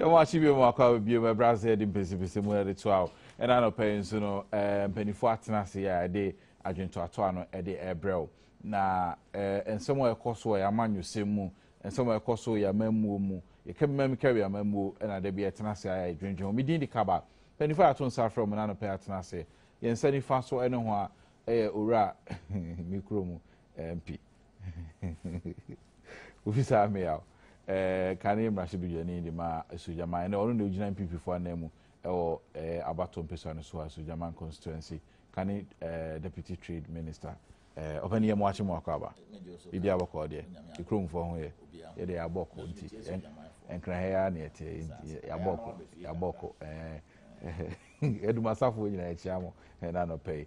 watch you walk out be my brother in Pacific where the 12 and I know paying so penny for Atanasi a day agent to Atuano a day airbrail. Na and somewhere cost where a man you see mu and somewhere cost where your memu you can mem carry a memu and I be a Tanasi I drink you. Me did the cabba. Penny for Aton from an pay Atanasi. Yen sending fast for anyone ura mikromu MP. Ufisa me out. Kane Mrashidu Jani de ma Sujama and all the original people for name or Abaton Person so Sujaman constituency. Kane Deputy Trade Minister. Open your watching more cover. If you have a call there, the crew for here. They are boko and cry near Yaboko. Eduma Safu in a chamo and I no pay.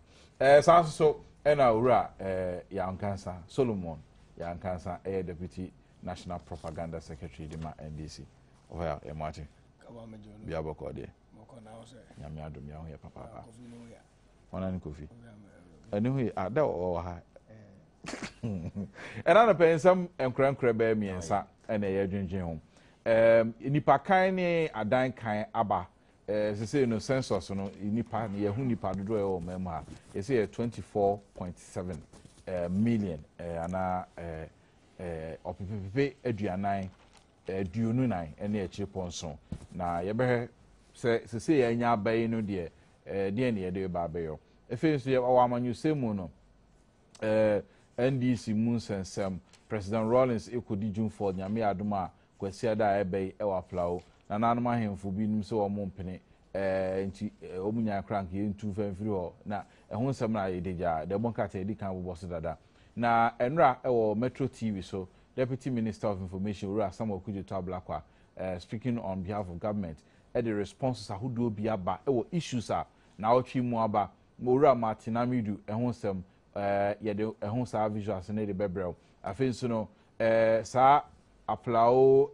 So and our young cancer Solomon, young cancer, Deputy National Propaganda Secretary de NDC. Over here, Martin. Biaboko there. Yamiadum young here, Papa. One and coffee. I knew he had that or high. And I'm paying some crank crab me and sa and a drinking home. Nipa kaine a dine kind abba. Say no census no nipa near who nipa do or memma. You say 24.7 million or pepe eduanine duununine and a chip on so. Now, you better say, a nya bay no dear, dear near the barbeo. If it's the Owaman you say mono, NDC Moons and Sam, President Rawlings, Equity June for Yami Adoma, Quesiada Ebe, Ewa Plow, and Anima him for being so a mumpany, Omunya cranky in 2 3 now, a home summer deja, the Boncate, the camp was dada. Now, Enra or Metro TV, so Deputy Minister of Information, Ura, some of Kuju Tablaqua, speaking on behalf of government, the responses are who do be about issues are now Chimuaba, Mura Martinamidu, a home some, yet a home sa visuals and the Bebrel. I think so, no, sa Aplao,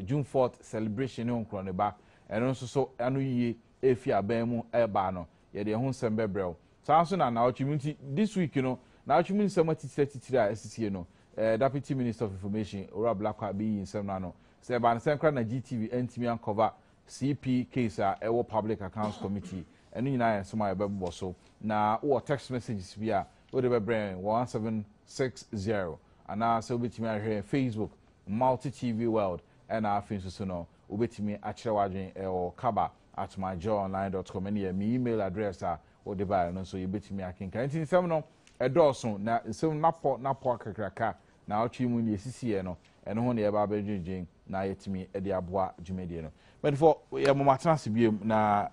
June 4th celebration on Croneba, and also so Anu if you are Bemu, Ebano, yet the home some Bebrel. So now, community this week, you know. Now, you mean so much 33 SCC, no, Deputy Minister of Information, Ora Blackwa be in Semnano, Seban Sankra na GTV, NTV uncover CP case, Ewo Public Accounts Committee, and you know, some my baby so now, or text messages via whatever brand 1760, and now so with me here Facebook, Multi TV World, and our things so no, with me actually or Kaba at myjoyonline.com, and me email address or the buyer, so you bet me I can continue some. A dozen now, so napo kakraka. Now, Chimun, the CCNO, and only about Beijing, now yet me at the Abwa Jumediano. But for Yamatrans be na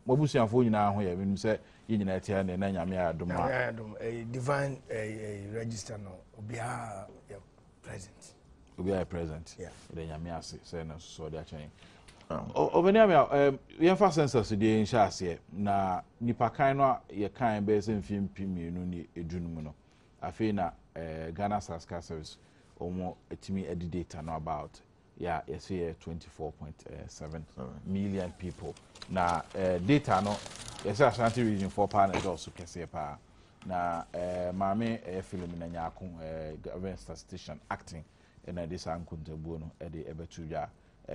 Mobusian for you now, when you say United and Adom, a divine register no, Obia present. Obia present, yeah. Then Yamiasi, say no, so they're changing. Obenamia, we have fast census today in Shasia. Na nipa kaino ye kan be se mfim pimi no ni edunum no. Afi na Ghana Saska Service omo etimi edi data no about yeah, you see 24.7 million people. Na data no yes Ashanti region 4 partners also kese pa. Na mame film na nyako government statistician acting in this ankuntebu no e de ebetuja.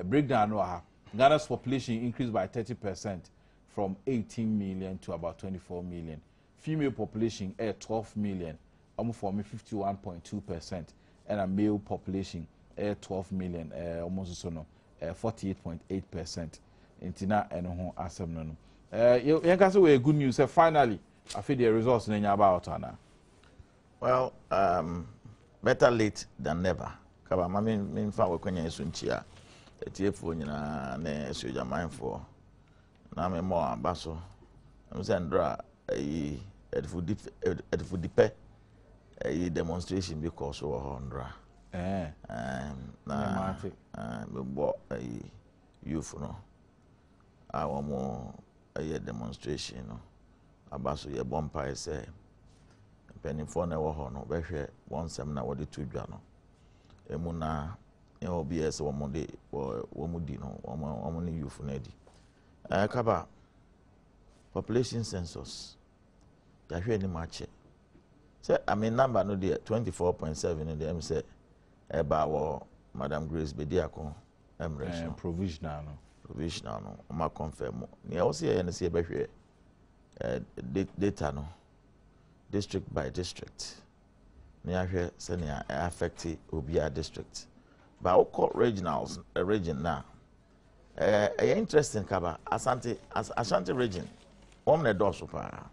Breakdown no ha Ghana's population increased by 30% from 18 million to about 24 million. Female population 12 million, almost for me 51.2%, and a male population 12 million, almost so no 48.8%. Intina and home asem no. You can say good news. Finally, I feel the results in about Anna. Well, better late than never. Kaba mami mfa wakwenye sunchia. Etiefo nyina na soja mindful na me mo abaso am say ndra edifu dipe demonstration because of ndra na me bo youth no awomo demonstration no abaso ye bompa say penifo na wo ho no be hwe wonsem na wo de to dwa no emu na OBS womudi no womuni youth nedi kaba population census ya hwe ni mache say I mean number no dey 24.7 no dey say eba wo Madam Grace Bediako provisional no provisional no ma confirm ne o se ne se behwe data no district by district ne ahwe se ne affect obia district but o call regionals a region na interesting kaba Ashanti region omne do so pa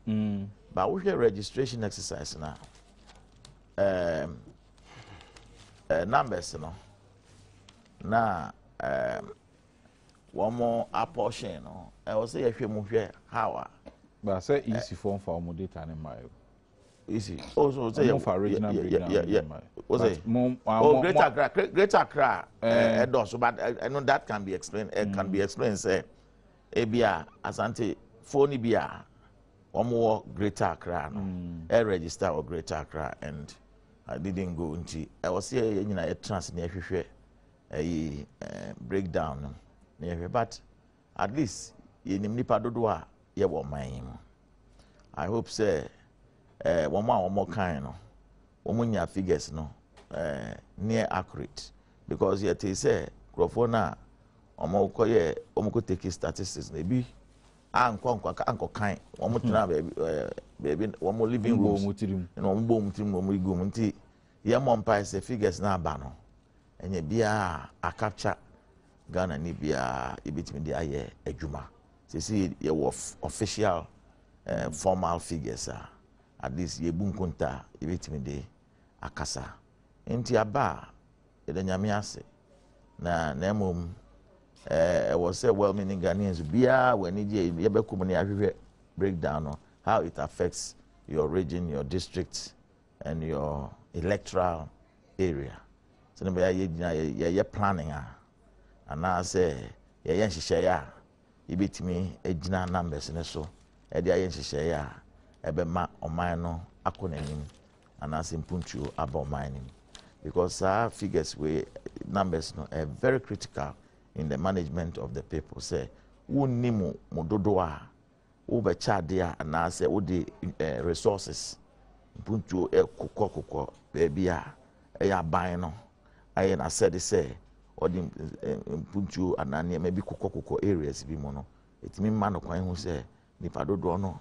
but we hear registration exercise na numbers no na one more apportion no I will say if you move here how but say easy form for more data in my easy also say for regional breakdown greater Accra so but I know that can be explained can be explained say ebia Asante phone bia one more greater Accra no register or greater Accra and I didn't go into I was here you know a trans near a breakdown near but at least you nipa dodo a ye wo man I hope say one more kind no one figures no near accurate because yet they say crofona omo take statistics maybe anko kind one tena baby one more living room no mbo mutim no mo igum nti ye mompa say figures na aba no enye bia a capture Ghana ni bia ebitimi dia aye adwuma say ye official formal figures at least ye bunkunta ebitimi de akasa nti aba ye nyame ase na emom was say well meaning Ghanaians bia when ye be kumuni ahwehwe breakdown no how it affects your region, your district and your electoral area. So no ye planning and I say ye nhihye ya ibitimi ejina numbers ne so e de ye nhihye ya ebe ma oman no akonanim and as impuntu aba oman nim because our figures we numbers no are very critical in the management of the people say wonimu mododo a wo be chade a na say wo the resources puntu kokoko baby a ya ban no aye na said say or the puntu anania maybe kokoko areas bi mo no etimi ma no kwan hu say nipa dodo no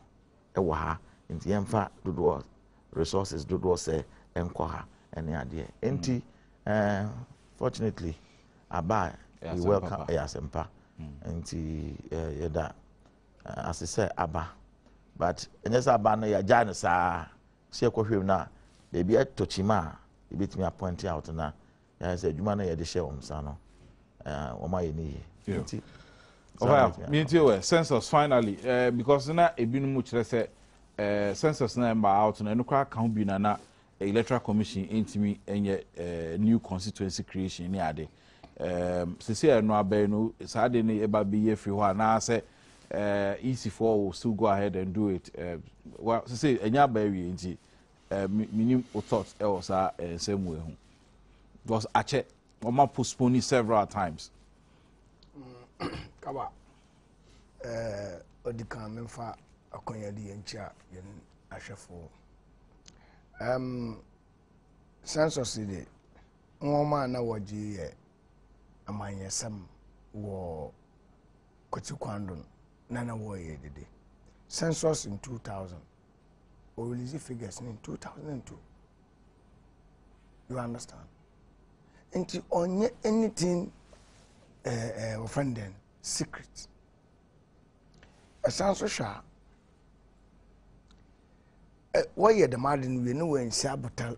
e wo ha nti yemfa dodo resources dodo say enko ha ene ade enti fortunately aba we welcome Yasempa nti yeda as I say aba but enyesa aba no ya jane sa se kohwem na baby etochima ebetimi appoint out na ya say adwuma na ye de share omsa no oma ye ni nti me we census finally because na ebinu mu kire say census na emba out na enukwa kan bi na electoral commission intimi enye new constituency creation ni ade sisi no abey no saade ni eba bi ye free ho na say EC4 will still go ahead and do it well sisi enya abey wi nti minim thoughts e was same way ho because ache we postpone several times kaba odikan memfa akonya di encha yen ahwefo census de nwoma na woji ye amanyesam wo kotikwandon na wo ye dede census in 2000 or release figures in 2002 you understand and on anything offending secret a census sha why ye the madden we no en sabotal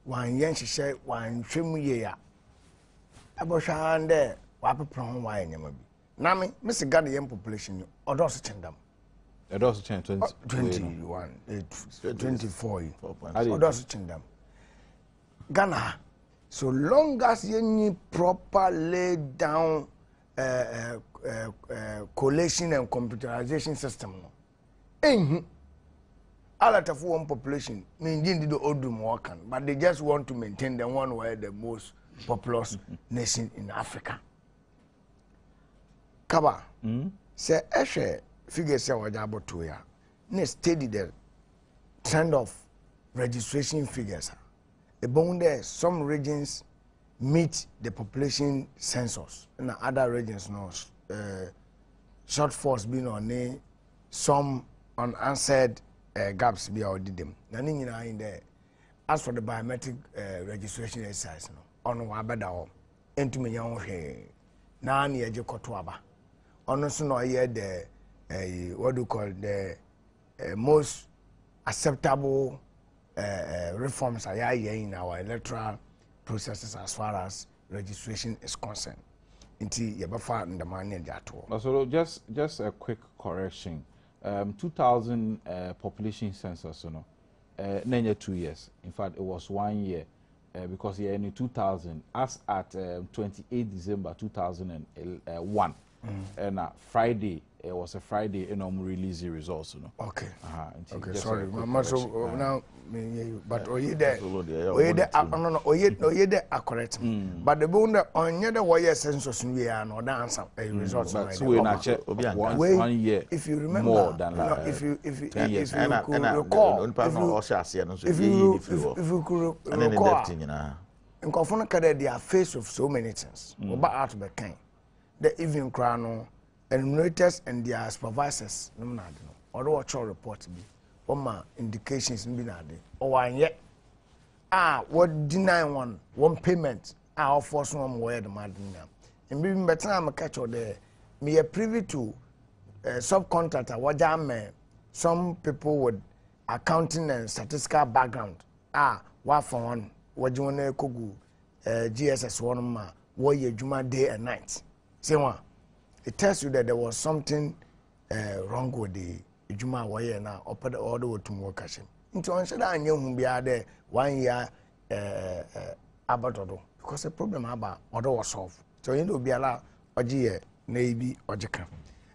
wan yen hihye wan hwemu ye ya abosha nde wa pepron wa enyama bi na me Mr. God yen population odos chendam odos chen 21 24 odos chendam Ghana so long as you proper laid down collation and computerization system no all at of one population mean did the Adom working, but they just want to maintain the one where the most populous nation in Africa. Kaba say Eshe figure say wajabo to ya. Ne steady the trend of registration figures. About there some regions meet the population census in other regions no shortfalls being on some unanswered gaps be our did them nani in there as for the biometric registration exercise no on wabeda o entumi nya ho hwe na na ye koto aba ono so no ye the what do you call the most acceptable reforms are here in our electoral processes as far as registration is concerned. Inti yebafa ndamani ndiato. So just a quick correction. 2000 population census, you know, 2 years. In fact, it was 1 year because yeah, in 2000, as at 28 December 2001, and Friday. It was a Friday, and I'm releasing results, you know. Okay. Okay. Sorry, so now, but oye there, correct. But the bone on the way census we are no dance results. But so we not check 1 year. If you remember, more than if you recall, if you could recall, in Kofuna Kada, they are face of so many things. About out of the kind, the even crown. Enumerators and their supervisors no na de no or watch report be or ma indications be na de or one yet what deny one payment force one where the mad now and be better I'm a catch or there me a privy to subcontractor what jam some people with accounting and statistical background what for one what you want to kogu GSS one ma what you juma day and night say one. It tells you that there was something wrong with the Juma wire now, upper the order to work as him. Into answer that I knew whom be there 1 year about because the problem about order was solved. So you know, be allowed or G, maybe or Jacan.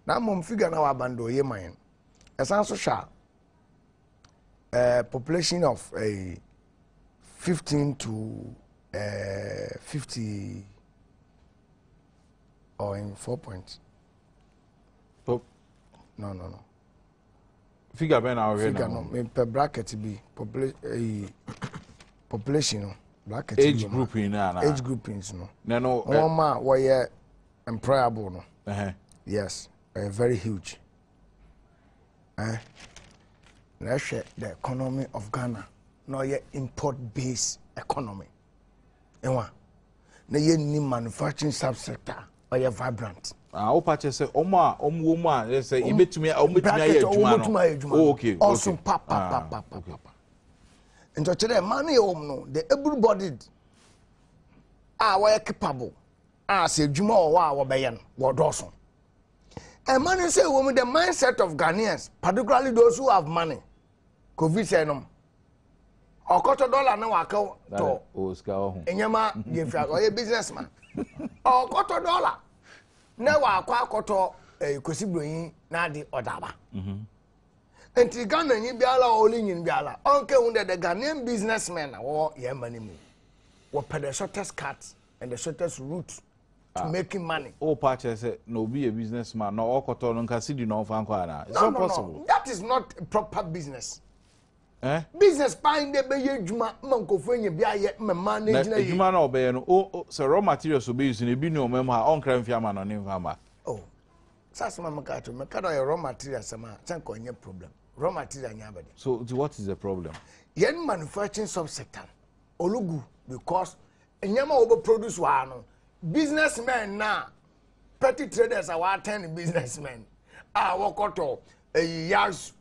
Now, mum figure now abandon ye mine. As answer shall population of a 15 to 50. Or in 4 points. No. Figure ben our figure no. Per bracket be population bracket. Age grouping age groupings no. No. One man were employable no. Yes, very huge. Let's share the economy of Ghana. No yet import-based economy. Ewa. Na ye ni manufacturing subsector. Or you're vibrant. Opache say Oma they say ibetumi okay. Awesome papa. And so today money no the able-bodied we capable. Say juma or wa beyan what dawson. And money say woman the mindset of Ghanaians, particularly those who have money. COVID say no. $2 na waka to enyama ye fia or a businessman. $2 na wa kwa akoto kosibroyin na di odaba enti Ghana nyi biala oli nyi biala onke hunde the Ghanaian businessmen wo ye mani mu wo pay the shortest cut and the shortest route to making money. Patch say no be a businessman no okoto no nka sidi no fa nkwa na it's not possible. No. That is not proper business. Business find the be juma mankofo nya bia ye manage na juma na obey no so raw materials so be use na bi ni o mem ha on kra mfia ma no ne mfa ma sasa mama ka to me ka do raw materials sama chan ko nya problem raw material nya abade. So what is the problem? Yen manufacturing subsector olugu because enyama obo produce wa no businessmen na petty traders are 10 businessmen wakoto yas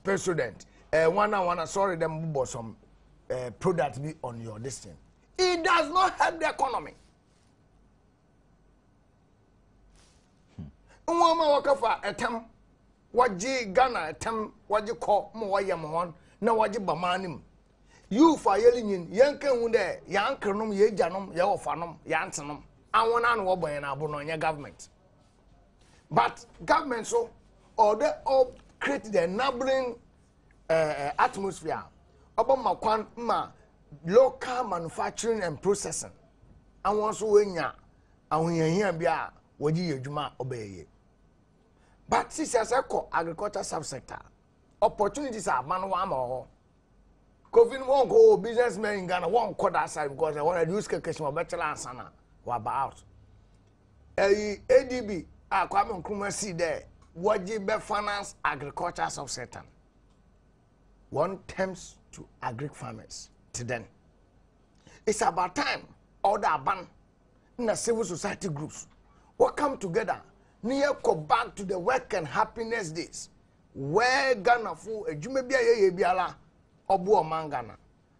president one sorry them bought some product be on your distance. It does not help the economy. Umama wakafa etem waji Ghana etem waji ko mo waye mo hon na waji bamanim. You for yelling yanke hunde yankernom ye janom ye ofanom yantenom awona no woboyen na abo no nya government. But government so or they all create the enabling atmosphere about ma local manufacturing and processing and once wenya and here bia waji adwuma obeye. But since as agriculture subsector opportunities are manual. Kofi won't go businessmen in Ghana won't call that side because I want to use question of bachelor and sana. What about? ADB, I come on Kuma see there. What be finance agriculture subsector. One terms to agri farmers to them. It's about time all the ban in the civil society groups will come together. Near go back to the work and happiness days. Where Ghana for a Jumebia Biala Obu Mangana.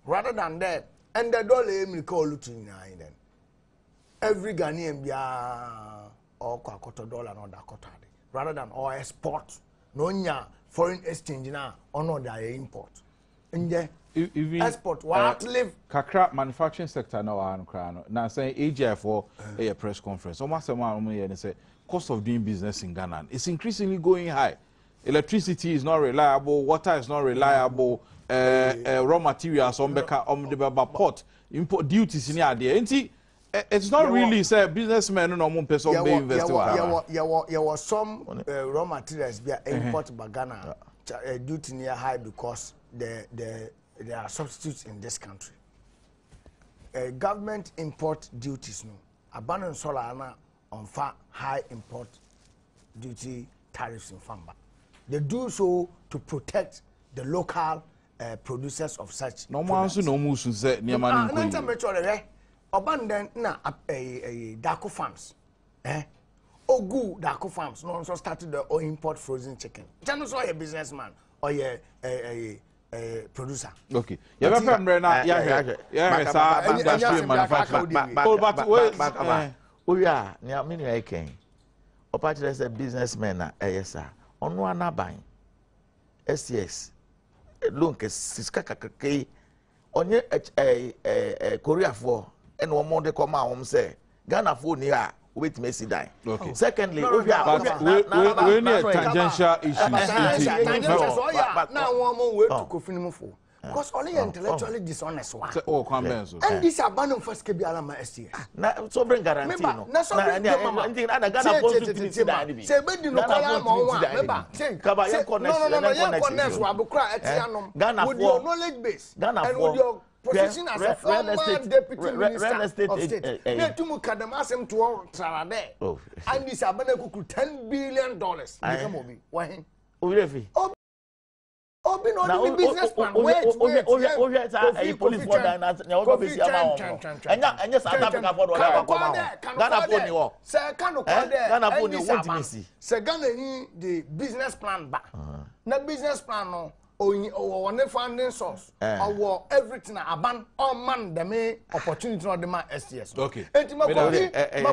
Rather than that, and the dollar call to then. Every Ghanaian bia or $2 or Dakota. Rather than all export, no nya foreign exchange na or no their import. And even export what live kakra manufacturing sector now and crown. Now saying AGF for a press conference. Almost someone say cost of doing business in Ghana is increasingly going high. Electricity is not reliable, water is not reliable, raw materials on the port, import duties in the it's not really say businessmen no more person be investing. There was some raw materials be import by Ghana duty near high because there are substitutes in this country. Government import duties no abandon solar on far high import duty tariffs in Famba. They do so to protect the local producers of such. No one also no musu say near money. Abandon na Daco farms. Ogu Daco farms. No one so started the import frozen chicken. Just so a businessman or a producer. Okay. You have a friend now. Yeah, sir. Industry manufacturing. But wait. Oh yeah, near many I can. Opportunity as a businessman na yes sir. Ono anaban SCS loan ke siska kakake onye Korea for and one more de come am say Ghana for ni a wait me see die. Okay. Secondly, we need tangential issues. Now one more way to Kofi for. Because only intellectually dishonest one. And this abandon first can be alama STS. Na so bring guarantee no. Na so bring Ghana for to say be no call one. Remember, say no connect wa bukra etianom. With your knowledge base and with your position as a former deputy minister of state. Na tumu kadam asem to trade. And this abandon kuku $10 billion. Become obi. Why? Obi Obi no the business plan. Wait. Police for that. Enya South Africa for that. Ghana for ni wo. Say can no call there. Ghana for ni want me see. Say Ghana ni the business plan ba. Na business plan no on funding source. Or everything aban on man the me opportunity no the man STS. Okay. Enti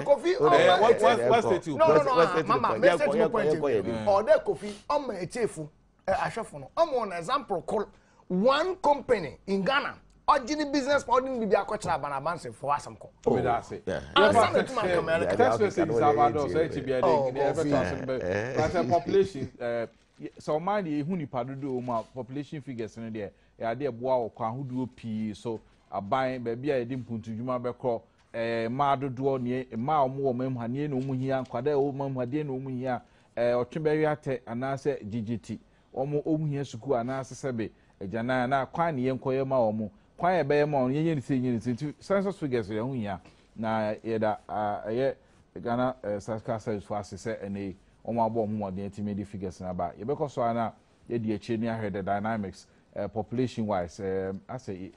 Kofi what's the two? No, mama, me set my point. Or there Kofi on my echefu. I'm one example called one company in Ghana. Ordinary business, ordinary be a coach na banabanse for some call. Oh, that's it. Yeah. That's what says about us. But population, so mind you, who ni padudu ma population figures in there. There boa or kwa who do P. So a buying baby I didn't put to Juma Beko. Ma do near ma more mem hanie no mu here, kwade o mem hade no mu here. Or Chimberi ate and answer GGT. Omo omu hia suku anase sebe ejana na kwan ne yenkoye ma omo kwan ebe ye ma on yenye nti census figures ye hu hia na yeda ye Ghana Statistical Service for assess ene omo abo hu modern estimate figures na ba ye be koso ana ye di eche ni ahwe the dynamics population wise as a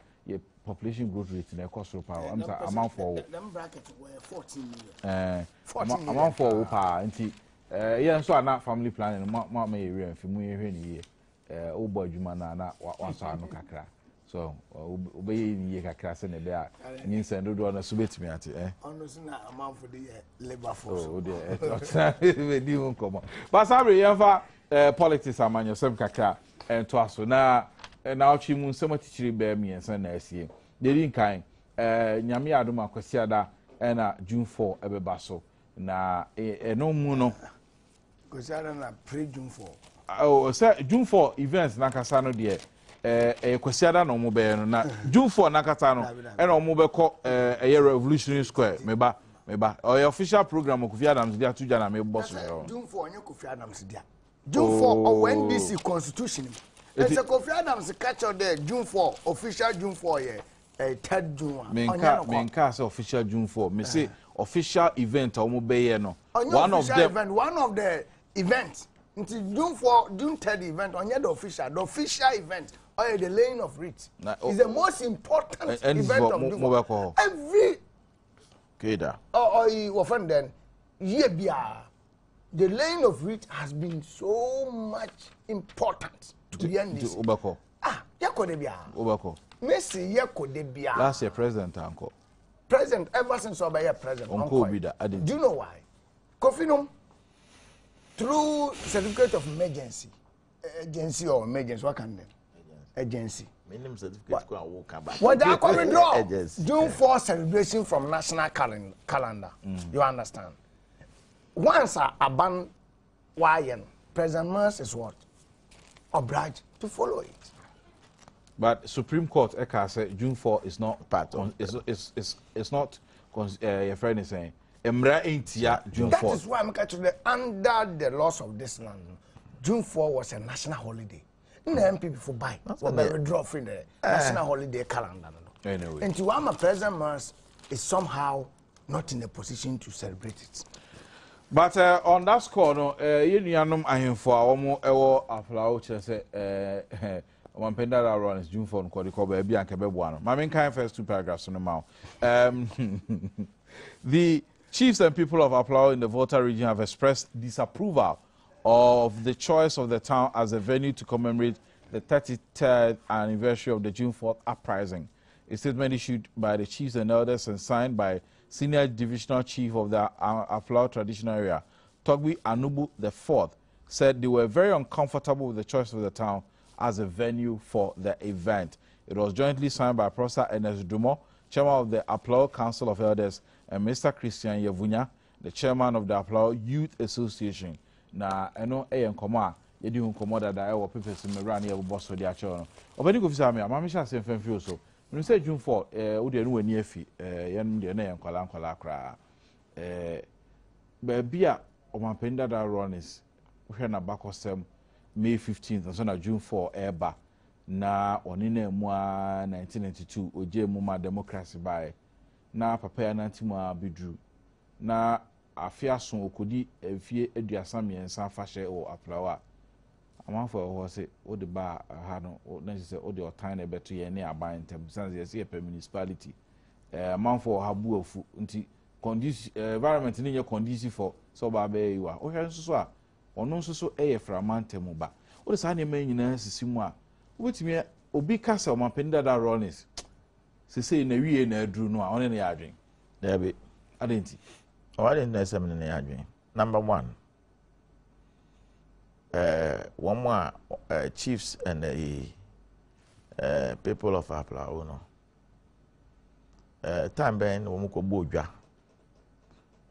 population growth rate na cost power am say amount for them bracket were 14 million 14 million amount for pa nti yeah, so na family planning ma area fi mu ehwe ni ye obo adwuma na wanso anu kakra so obeye ni ye kakra se ne be a nyin se dodo na so betimi ate ono so na amount for the labor force oh de we di won komo but sabre ye fa politics amanyo sem kakra to aso na ochi mu nsem atichiri be mi ensa na asie de din kan nyame adom akwasi ada na June 4 ebeba so na no mu no because I don't pre June 4. Oh, say June 4 events na kasa no de kwasiada no mo be no na June 4 na kasa no e no mo be ko Revolutionary Square meba or official program of Kofi Adams dia tuja na me boss June 4 onye Kofi Adams dia June 4 or NDC constitution It's a Kofi Adams catch out there June 4 official June 4 yeah. 3rd June. Menka say official June 4. Me say official event omo beye no. One of the events. Until June 4, June 3rd event on the official event or the laying of wreath is the most important event of June. Every then year the laying of wreath has been so much important to the end this. Messi Yakodebia. Last year president uncle. President ever since Obaya president. Uncle. Do you know why? Kofinum through certificate of emergency. Agency or emergency, what can they? Agency. What they are draw June 4 celebration from national calendar. You understand? Once a ban Wayan, President Mars is what? Obliged to follow it. But Supreme Court Eka said June 4 is not part of it's not your friend is saying Emra ain't ya June 4. That is why I'm catching under the laws of this land. June 4 was a national holiday. MP before buy or withdraw from the national holiday calendar. Anyway. And to our President Mars is somehow not in a position to celebrate it. But on that score, no, you know, I am for our more applaud. Say, one pendant around is June 4 and Cody Cobb, and Badwam. My main kind first 2 paragraphs on the mouth. The chiefs and people of Aplau in the Volta region have expressed disapproval of the choice of the town as a venue to commemorate the 33rd anniversary of the June 4th uprising. A statement issued by the chiefs and elders and signed by Senior Divisional Chief of the Aplau traditional area, Togbi Anubu IV, said they were very uncomfortable with the choice of the town as a venue for the event. It was jointly signed by Professor Ernest Dumo, Chairman of the Aplau Council of Elders, and Mr. Christian Yavunya, the Chairman of the Aplau Youth Association. Na eno nkoma yedi nkoma da e wo pepes me run e boss for the acho no obani go fisa me amami sha sem fam fio so me say June 4 wo de no wani afi yen de na yankwala kra ba bia o mapenda da runners wo hwe na bakosem May 15th so na June 4 eba na oni na mu 1992 oje mu ma democracy by na papa ya nantimu abidru na afia so okodi afie aduasa miensa fahye o aplawa amanfo ho se o de ba ha no na se o de otan na beto ye ne aban tem sanse ye pe municipality amanfo ha bu afu nti condition environment ni nye condition for so ba be yiwa o hwe nso so a ono nso so eye framantem ba o de sa na me nyina sisimu a obetimi obi kasa o mapenda da rollins se na wie na aduru no a one ne ya adwen there be adenti why didn't I say anything? Number one, one more chiefs and the people of Aplau, time ben womuko boja.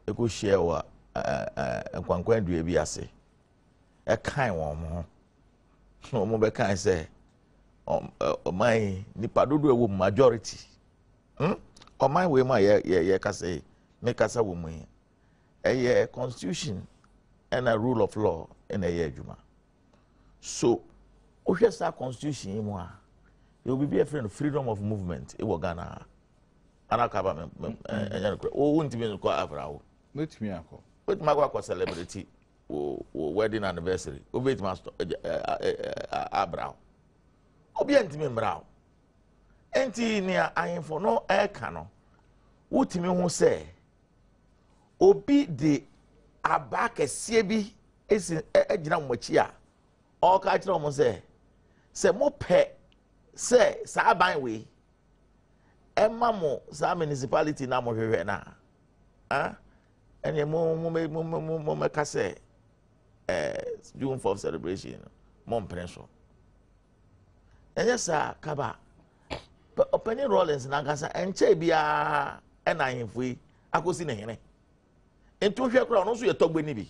E go share wa kwankwan dua bi ase. E kan won mo. No mo be kan say my nipa dodo ewo majority. O my we ma ye ka say make us a woman. A constitution and a rule of law in a year juma. So, just our constitution, you will be a friend of freedom of movement. It will Ghana. And I cover oh, won't even call Avrao. Let me uncle. But my work was celebrity wedding anniversary. Obey master Abrao. Obient me brow. Enti near I am for no air cano. What me who say? Obi de abaka siebi esi ejina mwachi a o ka kire mo se mo pe se sa ban we emma mo sa municipality na mo hwehwe na ene mo meka se June 4th celebration mo mpreso enye sa kaba opening rollins na gasa enche bia ena ahemfui akosi na hene enti ohwe kra ono so ye togbe ni bi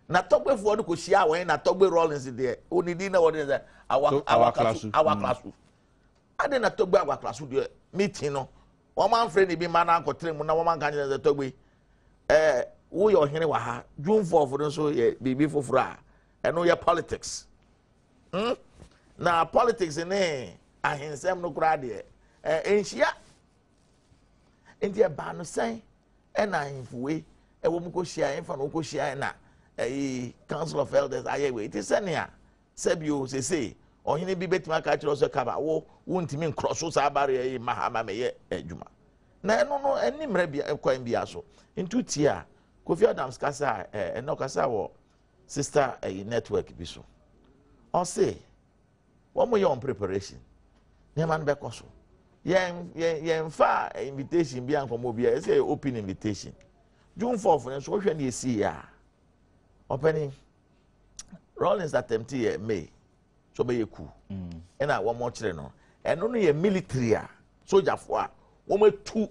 na togbe fo no ko hia wen na togbe rollins de onidi na wode say our class ade na togbe our class de meeting no wo man frɛ ni bi ma na akotre mu na wo man kan say togbe wo ye ohene wa ha June 4 fo so ye bibi foforo a eno ye politics na politics ne ahensem no kura de enhia enti e ba no sen e na ahemfuwe e wo mu ko hia enfa no ko hia na council of elders ayewe it is senia sebio say ohene bi betima ka kire so kaba wo ntimi nkroso sa bare mahama meye adwuma na eno no animra bia kwan bia so ntu tia Kofi Adams kasa no kasa wo sister network bi so o say wo mo yon preparation ne man be koso yen fa invitation bi ankomo bia say open invitation June 4th so hwe na esi ya opening Rollins attempt here May so be ku na wo mo kire no eno no ye military a soldier fo a wo ma tu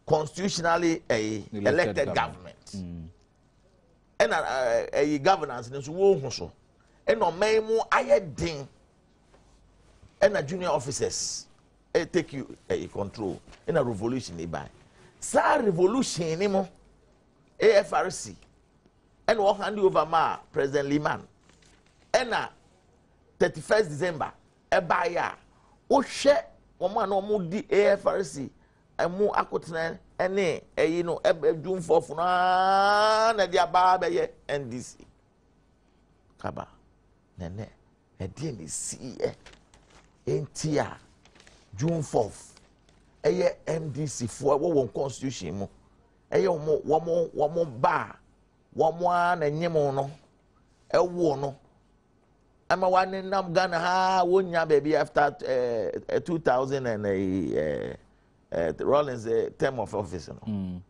constitutionally elected government and a governance in so wo hu so and o man mu ayedin and a junior officers take you control in a revolution by sa revolution ni mo AFRC and we hand over ma President Liman and 31st December e ba ya o hwe wo ma no mo di AFRC emu akotena ene eyi no June 4th na dia ba be ye NDC kaba nene e die ni si entia June 4th eye MDC fo wo constitution mu eye wo mo ba wo mo na nyemo no ewo no ama wan nam Ghana ha wonya baby after 2000 and Rollins term of office no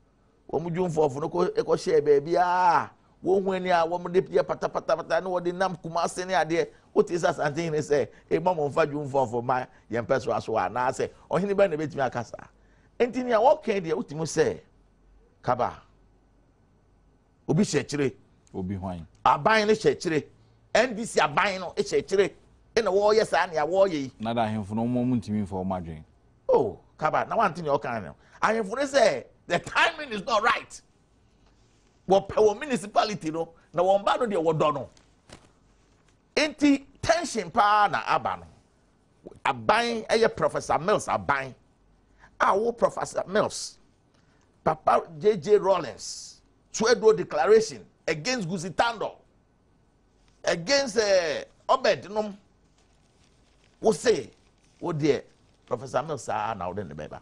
wo mu June 4th no ko share baby wo hu ani a wo mu de pata no wo de nam Kumasi ne ade what is that something he say e mama fa June 4th ma yem peso aso na say ohini ba na betimi akasa entini a wo kan de utimi say kaba obi shechire obi hwan aban ne shechire NDC aban no e shechire e na wo ye sa na wo ye na da hemfo no mo ntimi for madwen oh kaba na one thing you can now ahemfo ne say the timing is not right wo municipality no na wo ba no de wo do no enti tension pa na aba no aban eye Professor Mills aban wo Professor Mills Papa JJ Rollins Suedo declaration against Gusitando against Obed no wo say wo de Professor Mills na wo de ne beba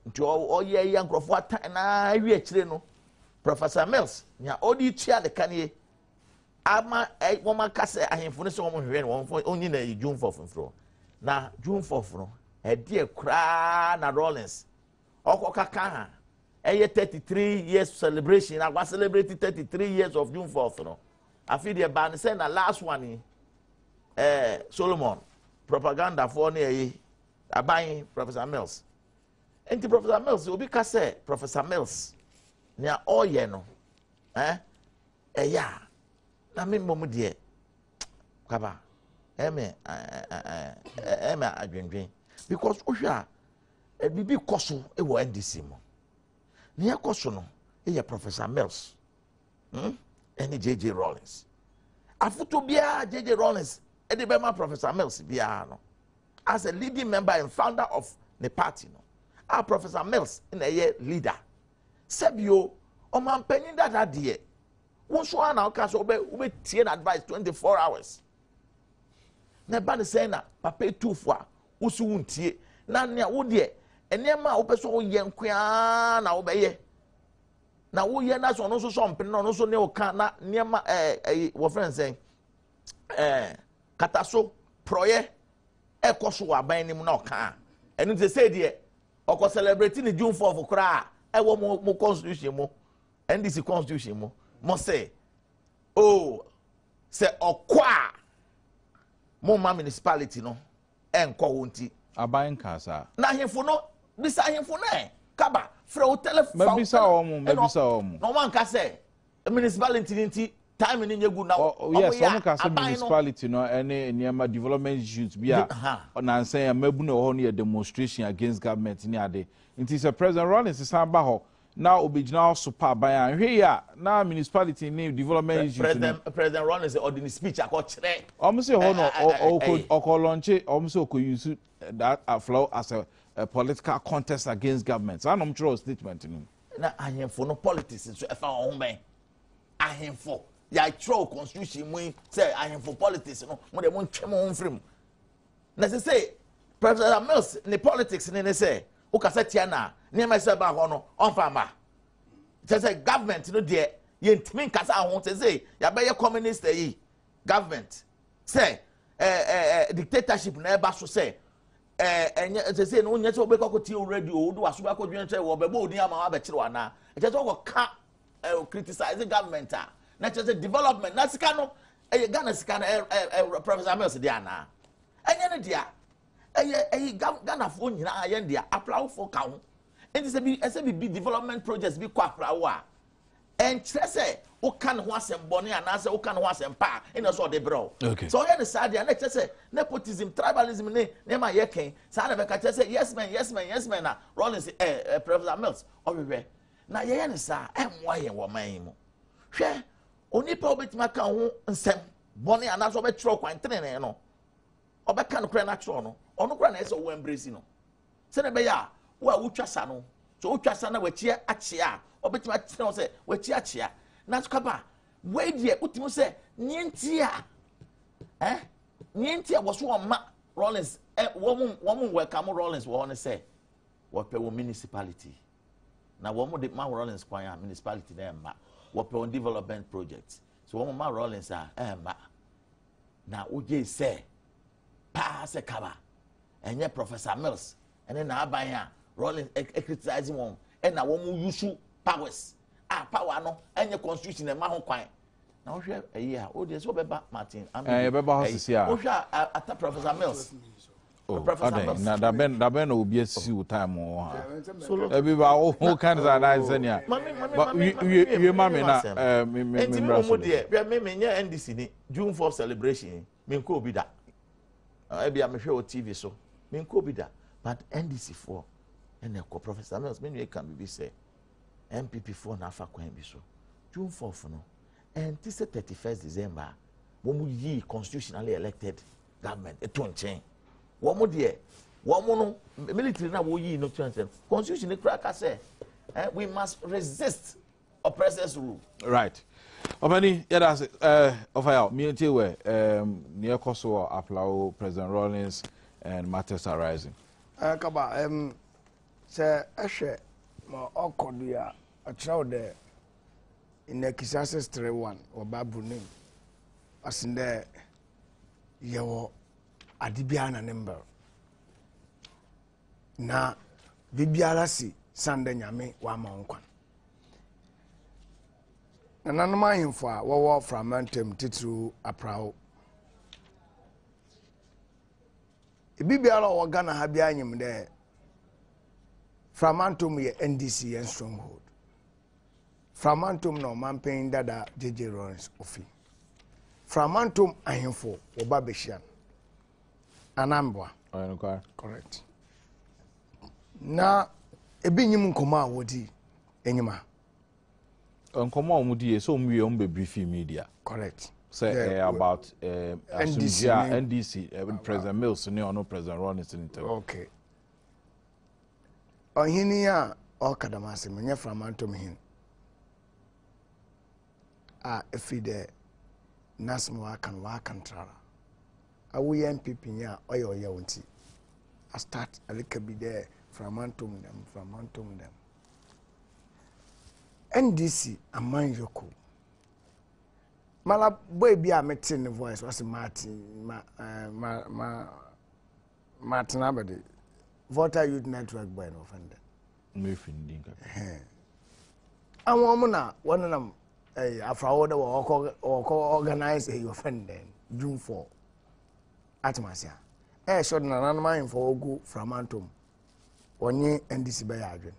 nti o ye yankrofo atan na wi akire no Professor Mills nya odi tua de kanie ama woma kase ahemfo ne so wo hwe ne wo onyi na June 4th mfro na June 4th no e de kra na Rollins okokaka ha eye 33 years celebration na was celebrate 33 years of June 4th no afi de ban say na last one Solomon propaganda for ne aban Professor Mills enti Professor Mills obi ka say Professor Mills nia oye no ya na me mom de kaba eme adwendwen because ohwa bibi koso e wo NDC mo ne koso no e Professor Mills any JJ Rollins afuto bia JJ Rollins e de be ma Professor Mills bia no as a leading member and founder of the party no Professor Mills in a leader sebio o man penyin that de won so ana o ka so we tie na advice 24 hours na ba ne say na papa etufo a wo so wuntie na ne wo de enema wo peso wo ye nkwa na wo be ye na wo ye na so no so so mpene no so ne o ka na nema wo friend say kataso proye ekoso aban nim na o ka enu te say de oko celebrate ni June 4th kra wo mo constitution mo NDC constitution mo say oh say okwa mo ma municipality no enko wonti aban kasa na hemfo no bisa hemfo na kaba fra o telephone mabisa o mo no man ka say municipality nti time ni nyegu na yes o mo ka say municipality no any niema development issues bia na say mabu na ho no demonstration against government ni ade nti say President Rollins san ba ho now obijina super ban hwe ya na municipality name development issues President Ron say ordinary speech akọchire say ho no o launch say o use that flow as a political contest against government so anom throw statement no na ahemfo no politics so e fa ho ben ahemfo ya throw constitution mu say ahemfo politics no mo de mo ntwem ho mfrim na say President Mills ni politics ni say o ka tia na ni ma say ba ho no on fa ma say government no de ye ntimi nkasa ho say ya be ye communist yi government say dictatorship na e ba so say say no nya say obekọ tie radio o do aso ba ko dwen say wo be bo odin ama wa be kire wana e say go ka criticize government na say development na sika no Ghana sika na Professor Mills dey ana enye ne dia Ghana fo nyina aye dia apply for ka ho enti say bi development projects bi kwa apply wa en kire say o kan ho asembone ana say o kan ho asempa ina so de bro so ye ne sad dia na kire say nepotism tribalism ne ma ye ken sa na be ka kire say yes man na Rollins Professor Mills obwe na ye ne sa enwa ye wo man mu hwe onipa obetima ka ho nsem bone ana so be tro kwan trene no obeka no kra na tro no ono kra na ese wo embrace no se ne be ya wo a wutwasa no so wutwasa na wachia achia obetima tene se wachia achia na tukaba we die utimo se nyentia nyentia wo so ma Rollins wo mu welcome Rollins wo ne se wo pe wo municipality na wo mu de ma Rollins kwan municipality na ma wo pe on development projects so wo ma Rollins ma na oje se pa se kaba enye Professor Mills ene na aban a Rollins criticizing one na wo mu use powers power no enye constitution na ma ho kwan na wo hwe eyi a o de so beba Martin beba hosisia o hwe ata Professor Mills Adom na da ben obi asisi wo time wo ha ebi ba wo kan za na nsania we mame na enti me mo de me nya NDC ni June 4 celebration me nko obi da ebi a me hwe o TV so me nko obi da but NDC 4 ene ko Professor Mills me kan bi say MPP 4 na afa kwan bi so June 4 no and this 31st December wo mu yi constitutionally elected government etonchen wo mu de wo mu no military na wo yi no tonchen constitution kra ka say we must resist oppressors rule right Obani that's offer me until where near Kosovo apply President Rollins and matters arising kaba say ehwe ma okodu ya atraw de in Ecclesiastes 3:1 or Bible name asinde yewo adibia na number na bibiara si sande nyame wa ma nkwan na nanom ahemfo a wowo fragmentum titru aprao bibiara wo Ghana ha bia anyim de fragmentum ye NDC and stronghold fragmentum no manpen dada JJ Rollins ofi fragmentum ahemfo oba beshian anambwa correct na ebinyim nkoma wodi enyima nkoma omudi so omwie ombe brief media correct say about NDC President Mills ne ono President Rollins interview okay ohini a okadamase menye fragmentum hin efide nasmo wakan trara awu MPP nya oyo wonti I start alikabi there fragmentum them NDC aman yoko mala boy bi a metin the voice was Martin Abadi Voter Youth Network boy no offender me findinga awon mo na wonam afrawo de wo organize a offender June 4 atmasia so na nanman for ogu fragmentum onye NDC be ya adwen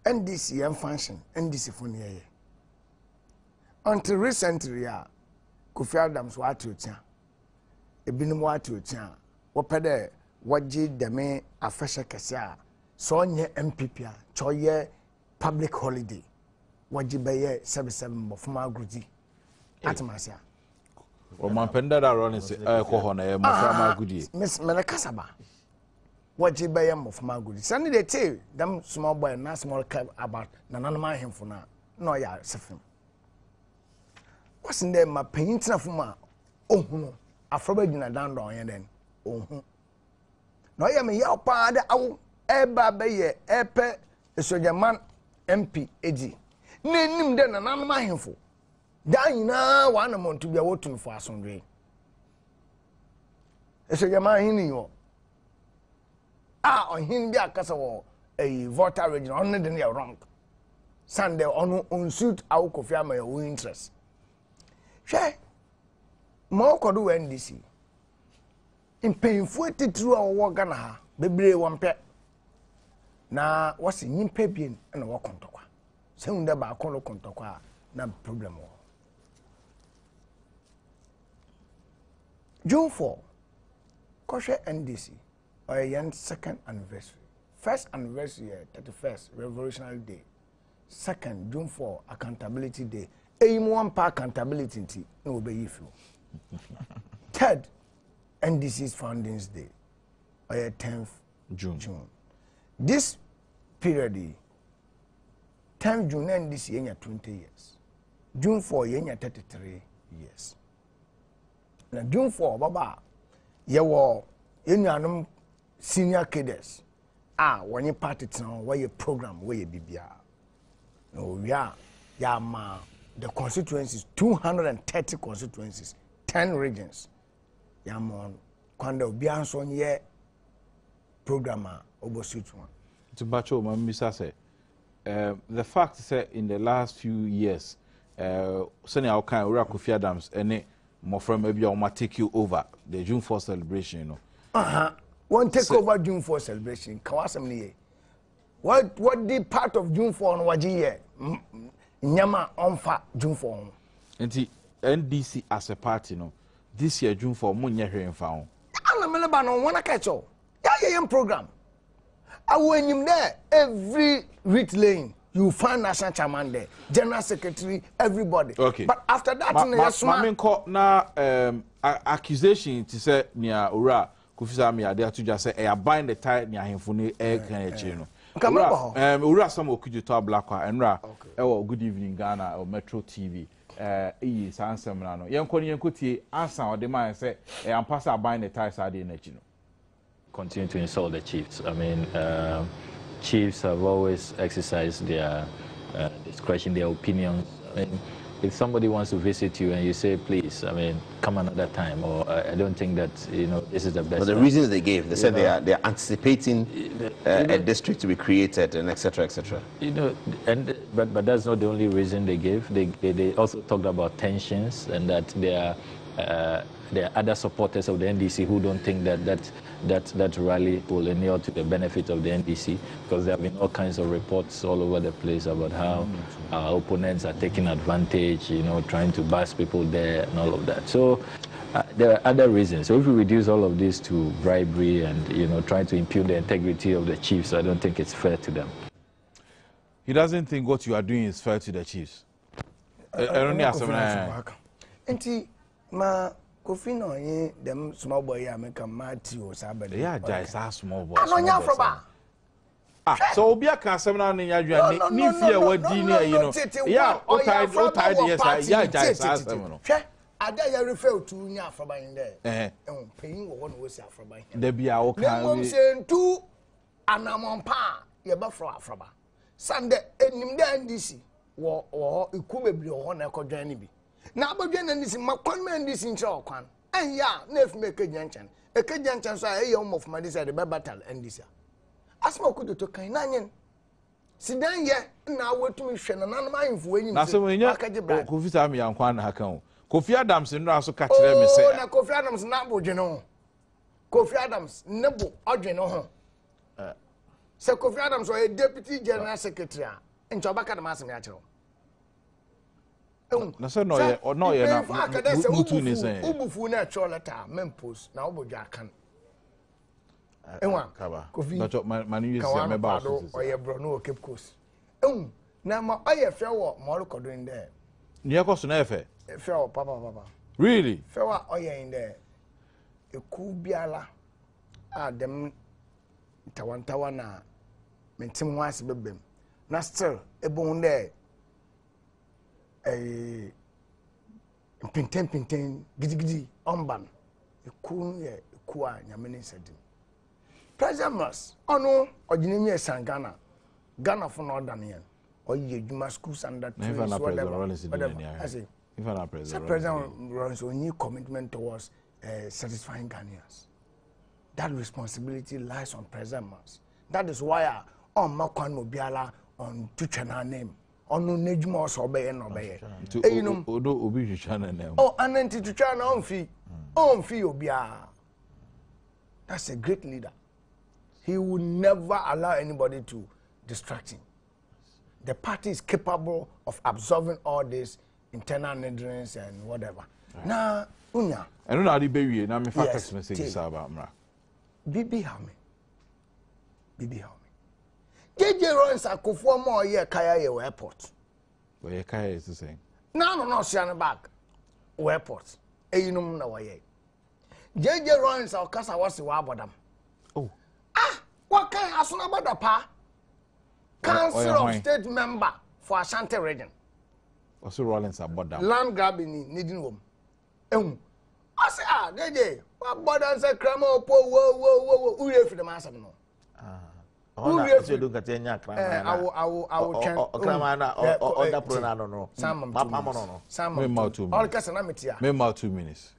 NDC and function NDC for near until recently Kofi Adams wa atutia ebinim wa atutia wo pede waji deme afeshe kese a so nye MPP a choye public holiday waji beye 77 bofuma agudi atmasia o man penda da ron se ko ho na e moframa agudi miss melekasaba waji beye bofuma agudi sani dey tell them small boy na small cap about nananama hemfo na no ya sefim wasn't there my painting fuma ohunu afroba gina dan don yen den ohun no ya me ya pa da awu eba beye epe esojaman MP edi nenim de nananama hemfo dan nyina wana montu bia wotun fo asondwe esojaman hini yo ohin bia kasa wo voter region on the near wrong Sunday on suit awu Kofi ama your interest hwe mo kodo NDC in painful titru awo Ghana ha bebre wonpe na wasi nyimpa bien na wo kontokwa se hunde ba akolo kontokwa na problem wo June 4 koshe NDC or second anniversary first anniversary 31st revolutionary day second June 4 accountability day one pa accountability nti na obeyi fu third NDC's foundings day or 10th June this period 10th June NDC yenya 20 years June 4 yenya 33 years na June 4 baba yewo yenuanom senior cadres wonye party town where program where bibia no ya ma the constituencies 230 constituencies 10 regions ya mon kwanda obi anso nye program obosuit one to bacho mamisa say the fact say in the last few years senior Okan Ura Kofi Adams any more from maybe I take you over the June 4 celebration, you know. One take over June 4 celebration. Kawasam niye. What the part of June 4 on waji ye? Nyama onfa June 4. Enti NDC as a party, no. This year June 4 munye hwe mfa ho. Ana meleba no wana kacho. Ya program. When you there every writ lane you find national chairman there, general secretary, everybody. Okay. But after that, na accusation to say near Ura Kufisa mi ade to just say bind the tie near him for ni kan echi no. Ura some could you talk black and ra good evening Ghana or Metro TV. Sansem na no. Yen kotie answer or the man say am pass bind the tie side in echi no. Continue to insult the chiefs. I mean, chiefs have always exercised their discretion, their opinions. I mean, if somebody wants to visit you and you say, please, I mean, come another time, or I don't think that, this is the best. But the reasons they gave, they said they're anticipating a district to be created and etc. etc. But that's not the only reason they gave. They also talked about tensions and that there are other supporters of the NDC who don't think that rally will inure to the benefit of the NDC, because there have been all kinds of reports all over the place about how our opponents are taking advantage, trying to bust people there and all of that. So there are other reasons. So if we reduce all of this to bribery and trying to impugn the integrity of the chiefs, I don't think it's fair to them. He doesn't think what you are doing is fair to the chiefs. Ma Kofi no ye them small boy ya make Matthew Sabade. Yeah, just small boy. Anonya froba. So obi aka asem na no yadwa ni fear wadi ni Yeah, o tied yes, yeah, just asem no. Hwe, ada ya refer to nya froba in there. Peyin wo no wosi afroba. Da bia o kan we. Say ntu anamompa ye ba froba. Sande enim da NDC wo iku bebri ho na ekodwan ni bi. Na abodwe na ndisi makwan ma ndisi nche okwan enya na efme ekejanchan so aye yom of my say the battle ndisi asma kudu to kan na nyen sidan ye na wetumi hwe na nanam ahemfo enyim na so enya Kofi Sam yankwan na hakan Kofi Adams nra so ka kire me say na Kofi Adams na abodwe no Kofi Adams nebo odwe no ho se Kofi Adams o deputy general secretary nche obaka na masem ya kire na so no ye na mutu ni say ubufu na cho letter mempos na obodwa kan enwa Kofi but manu use me ba o ye bro no Cape Coast Na ma oye fe wo mo ko doing there. Near cost na efe. Fe wo papa. Really? Fe wa oye in there. Eku biala dem tawantawa na mentim ho ase bebem. Na still ebo there pinten gidigidi omban eku ye eku a nyamene sedim. President Mas ono oginenye sangana Ghana for no dan or you do schools under whatever. I say, President runs a new commitment towards satisfying Ghanaians. That responsibility lies on President Mas. That is why on Makwan Mobiala on Tuchana name. On no Nejmo or obey and obey. You know, Obi Chana name. Oh, and then Tuchana on fee. On fee Obia. That's a great leader. He will never allow anybody to distract him. The party is capable of absorbing all this internal neediness and whatever. Right. Now, Unya. I don't know how to be now. Me text message about Mra. Bibi Hami. JJ runs a kufu more year kaya airport. Where your kaya is the same. No, Siana back. Airport. Eyinum na waye. JJ runs a kasa wasi wa Badwam. Oh. What kind of asuna pa? Council of State member for Ashanti region. Also Rollins are Badwam. Land grabbing needing room. I say, JJ, what Badwam say, Cramo, whoa, who you for the master? No. Who you look at Kenya? I will can. Cramana or the pronoun, no. Some all Casanamitia. Memo 2 minutes.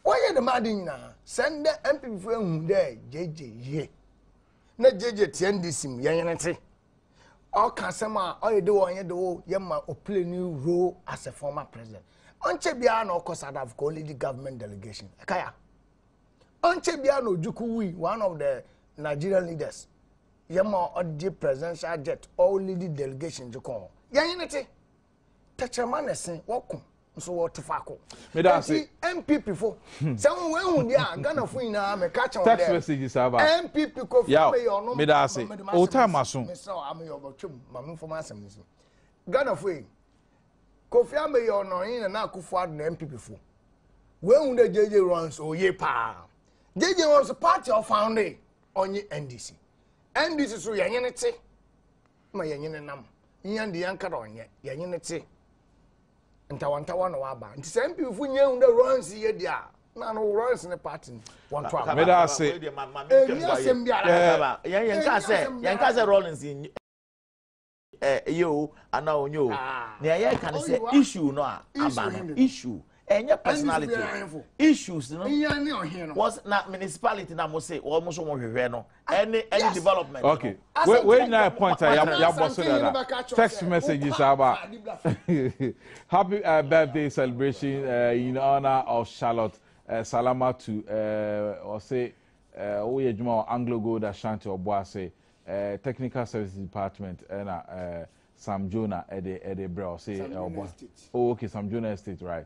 Why are the madding now? Send the MP from there, JJ, ye. Na JJ TNDC, yanyanate. All Casama, all you do on your do, Yama, or play new role as a former president. Onchebiano, cause I'd have called the government delegation. Kaya. Onchebiano Jukui, one of the Nigerian leaders. Yama, or the presidential jet, all leading delegation to call. Yanyanate. Touch a man and say, welcome. So what to fako? MPP for some when we are gonna find me catch on text messages about MPP ko for me or no me da say o time aso so am your bottom mam for masem so Ghana for ko fi am your no in na akufo ad na MPP for when the JJ runs o ye pa JJ runs party of founding on NDC so yanyene te ma yanyene nam nyande yankara onye yanyene te Ntawantawa no waba nti se mpifu nye unda runs ye dia na no runs ne party one travel me da say yanka say Rollins yo ana onyo na ye kan say issue no aba issue enye personality issues no was na municipality na mo say almost mo hwehwe no any development okay wait now point ya boss that text messages about happy birthday celebration in honor of Charlotte Salama to or say Oyejuma Anglo Gold Ashanti Obuase technical services department and Sam Jonah at the bro say oh okay Sam Jonah Estate right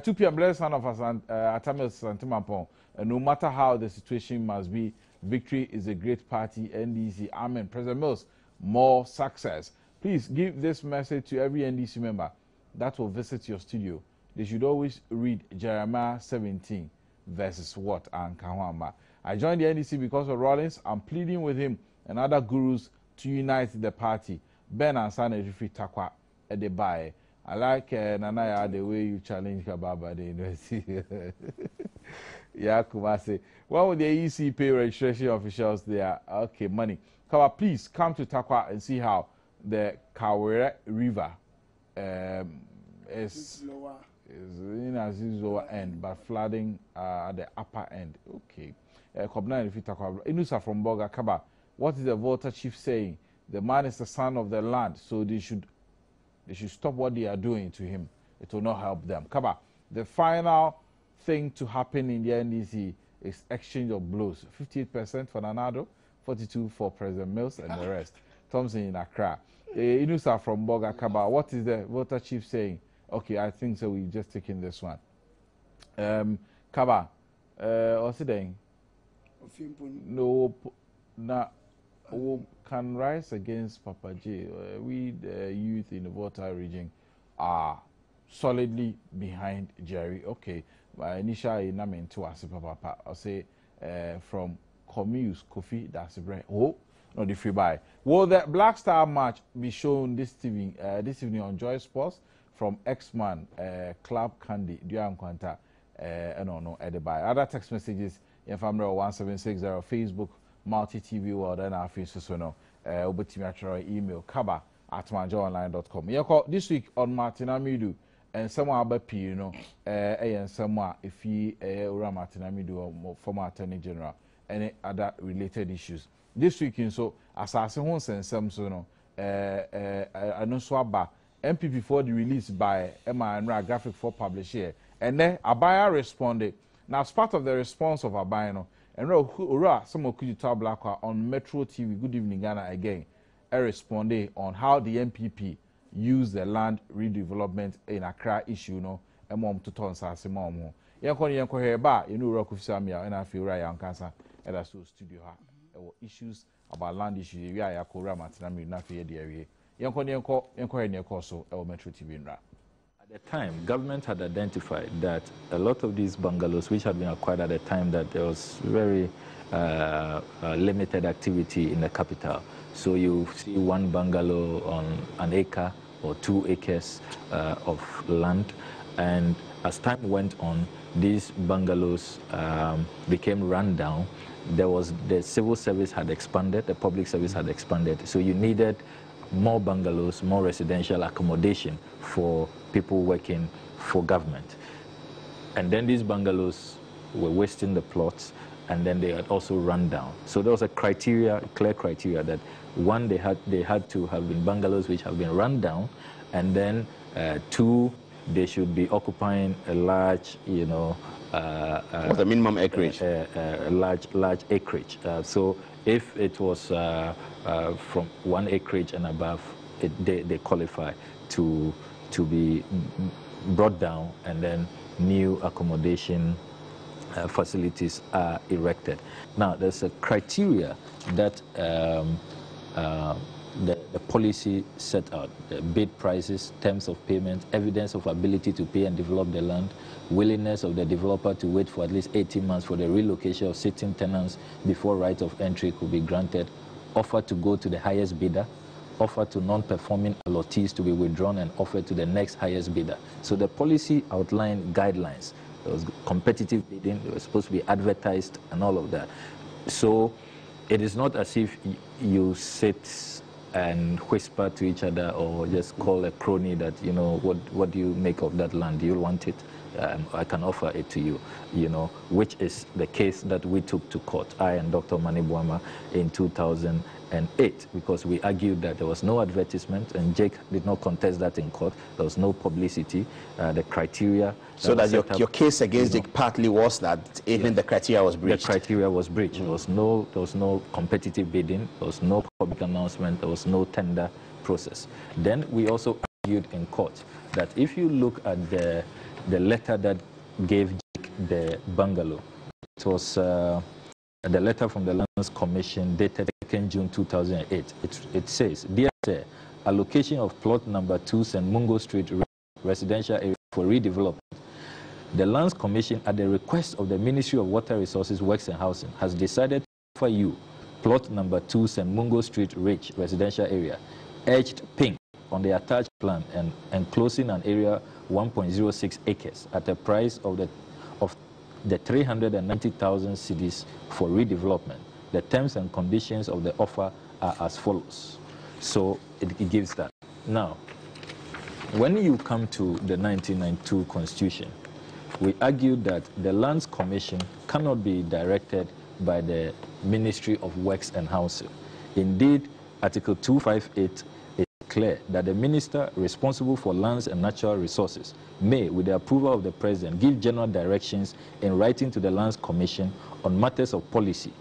2 p.m. blessed son of us Atamil Santimampon no matter how the situation must be, victory is a great party. NDC amen. President Mills, more success. Please give this message to every NDC member that will visit your studio. They should always read Jeremiah 17 verses what and Kawamba. I joined the NDC because of Rollins. I'm pleading with him and other gurus to unite the party. Ben and San Ejifi Takwa at the buy. I like Nanaya the way you challenge Kababa the university. Yeah, Kumasi. When will the EC pay registration officials there? Okay, money. Kawa, please come to Takwa and see how the Kawere River is in as lower end, but flooding at the upper end. Okay. Kobna if you Takwa. Inusa from Boga Kaba. What is the Volta chief saying? The man is the son of the land, so they should stop what they are doing to him. It will not help them. Kaba, the final thing to happen in the NDC is exchange of blows. 58% for Nanado, 42% for President Mills, and the rest. Thompson in Accra. Inusa from Boga Kaba, what is the voter chief saying? Okay, I think so. We're just taking this one. Kaba, what's it saying? No, na. can rise against Papa J. We, the youth in the Volta region, are solidly behind Jerry. Okay, initially, I mean to us, Papa. I'll say from Comuse, Kofi, that's a bread. Oh, no, the free buy. Will the Black Star match be shown this evening on Joy Sports from X-Man, Club Candy, Duan Quanta, no, at the buy. Other text messages, in family 1760, Facebook, Multi TV World, and our Facebook, so no, email, kaba@manjoonline.com. This week on Martina Midu, and someone about P, and someone if he Martina Midu, former Attorney General, any other related issues. This week, so assassin homes and some so I know swaba MPP for the release by Emma and graphic for publish here. And then Abaya responded. Now, as part of the response of Abaya, and some of Kujital Black on Metro TV, Good Evening Ghana again, responded on how the MPP used the land redevelopment in Accra issue, and mom to turn Sassimom. Yanko here, but Rock of Samia, and I feel right on cancer, and that's studio. Issues about land issues. We are Martinami, Nafi, the area. Yanko so Metro TV. At the time, government had identified that a lot of these bungalows, which had been acquired at the time, that there was very limited activity in the capital. So you see one bungalow on an acre or 2 acres of land, and as time went on, these bungalows became run down. There was the civil service had expanded, the public service had expanded, so you needed more bungalows, more residential accommodation for people working for government. And then these bungalows were wasting the plots, and then they had also run down. So there was a criteria, clear criteria, that one, they had to have been bungalows which have been run down, and then 2, they should be occupying a large, the minimum acreage, large acreage. So if it was from 1 acreage and above, they qualify to be brought down, and then new accommodation facilities are erected. Now, there's a criteria that the policy set out: the bid prices, terms of payment, evidence of ability to pay and develop the land, willingness of the developer to wait for at least 18 months for the relocation of sitting tenants before right of entry could be granted, offer to go to the highest bidder, offer to non-performing allottees to be withdrawn and offered to the next highest bidder. So the policy outlined guidelines. There was competitive bidding, it was supposed to be advertised and all of that. So it is not as if you sit and whisper to each other or just call a crony that, what do you make of that land? Do you want it? I can offer it to you, which is the case that we took to court, I and Dr. Badwam, in 2008, because we argued that there was no advertisement, and Jake did not contest that in court. There was no publicity. The criteria. So that your case against Jake partly was that even the criteria was breached. The criteria was breached. There was no competitive bidding. There was no public announcement. There was no tender process. Then we also argued in court that if you look at the letter that gave Jake the bungalow, it was the letter from the Lands Commission dated 2nd June 2008. It says, "Dear Sir, allocation of plot number 2 St. Mungo Street residential area for redevelopment. The Lands Commission, at the request of the Ministry of Water Resources, Works and Housing, has decided to offer you plot number 2 St. Mungo Street Ridge residential area, edged pink on the attached plan and enclosing an area 1.06 acres at a price of the 390,000 cedis for redevelopment. The terms and conditions of the offer are as follows." So it gives that. Now, when you come to the 1992 Constitution, we argued that the Lands Commission cannot be directed by the Ministry of Works and Housing. Indeed, Article 258 is clear that the minister responsible for lands and natural resources may, with the approval of the President, give general directions in writing to the Lands Commission on matters of policy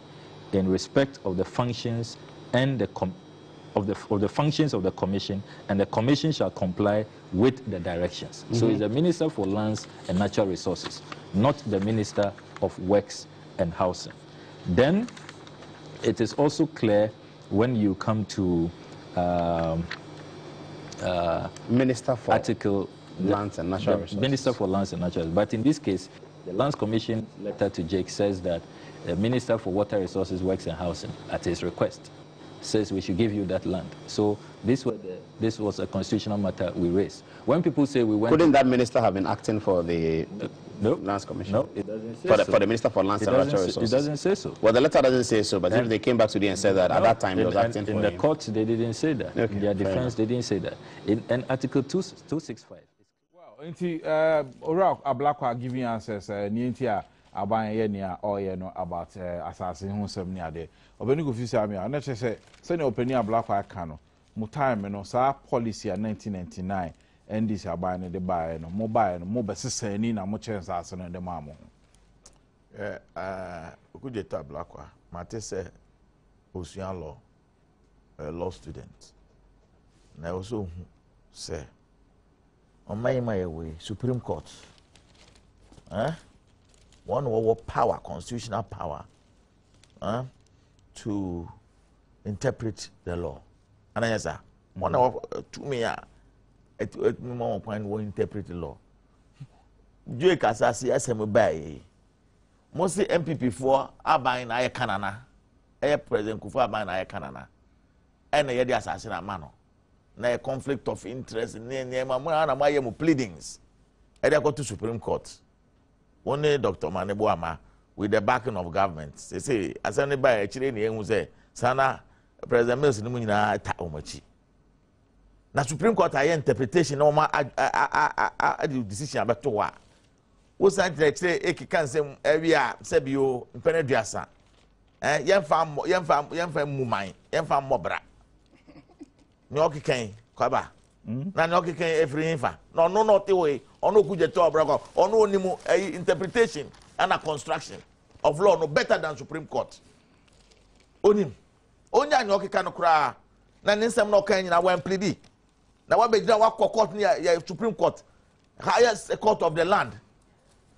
in respect of the functions and the functions of the Commission, and the Commission shall comply with the directions. So it's the Minister for Lands and Natural Resources, not the Minister of Works and Housing. Then it is also clear when you come to Minister for Article Lands and Natural Resources. Minister for Lands and Natural Resources. But in this case, the Lands Commission letter to Jake says that the Minister for Water Resources, Works and Housing, at his request, says we should give you that land. So this was a constitutional matter we raised. When people say we went... Couldn't that minister have been acting for the no, Lands Commission? No, it doesn't say For the Minister for Lands and Natural Resources? It doesn't say so. Well, the letter doesn't say so, but if they came back today and said that at that time he was acting for in the court, they didn't say that. Okay, In their defense, they didn't say that. In Article 265. Well, into Ora Ablakwa giving answers, Nientia, Abanya, or about assassin who some near there. Obenigo Fisami, I never say, send your opinion Ablakwa Cano. Mutime, no, sir, policy 1999. And this are buying the buy no mobile sister ni na mo chance aso no de mamo Okujeta Blakwa mate say osuan law law student na also say on my way Supreme Court one of power, constitutional power to interpret the law. And I say one of to me it more point will interpret the law. Joe Kasasi SM by mostly MPP for Abain Aya Canana, Air President Kufa Abain Aya Canana, and a assassin mano. Na a conflict of interest near my pleadings. And I go to Supreme Court. Only Dr. Maneboama with the backing of government. They say, as anybody actually who say, Sana President Mills Numina Taomachi. Na Supreme Court I interpretation no ma decision about to wa. Wo san say e kan say area sebio mpeneduasa. Yemfa muman, yemfa mobra. Ni okikan kwaba. Na ni okikan efrifa. No te we. Ono kuje to obra ko. Ono onimu interpretation and a construction of law no better than Supreme Court. Onim. Onya ni okikan no kra. Na nsem no kan nyina wan plead. Now what be court near Supreme Court, highest court of the land.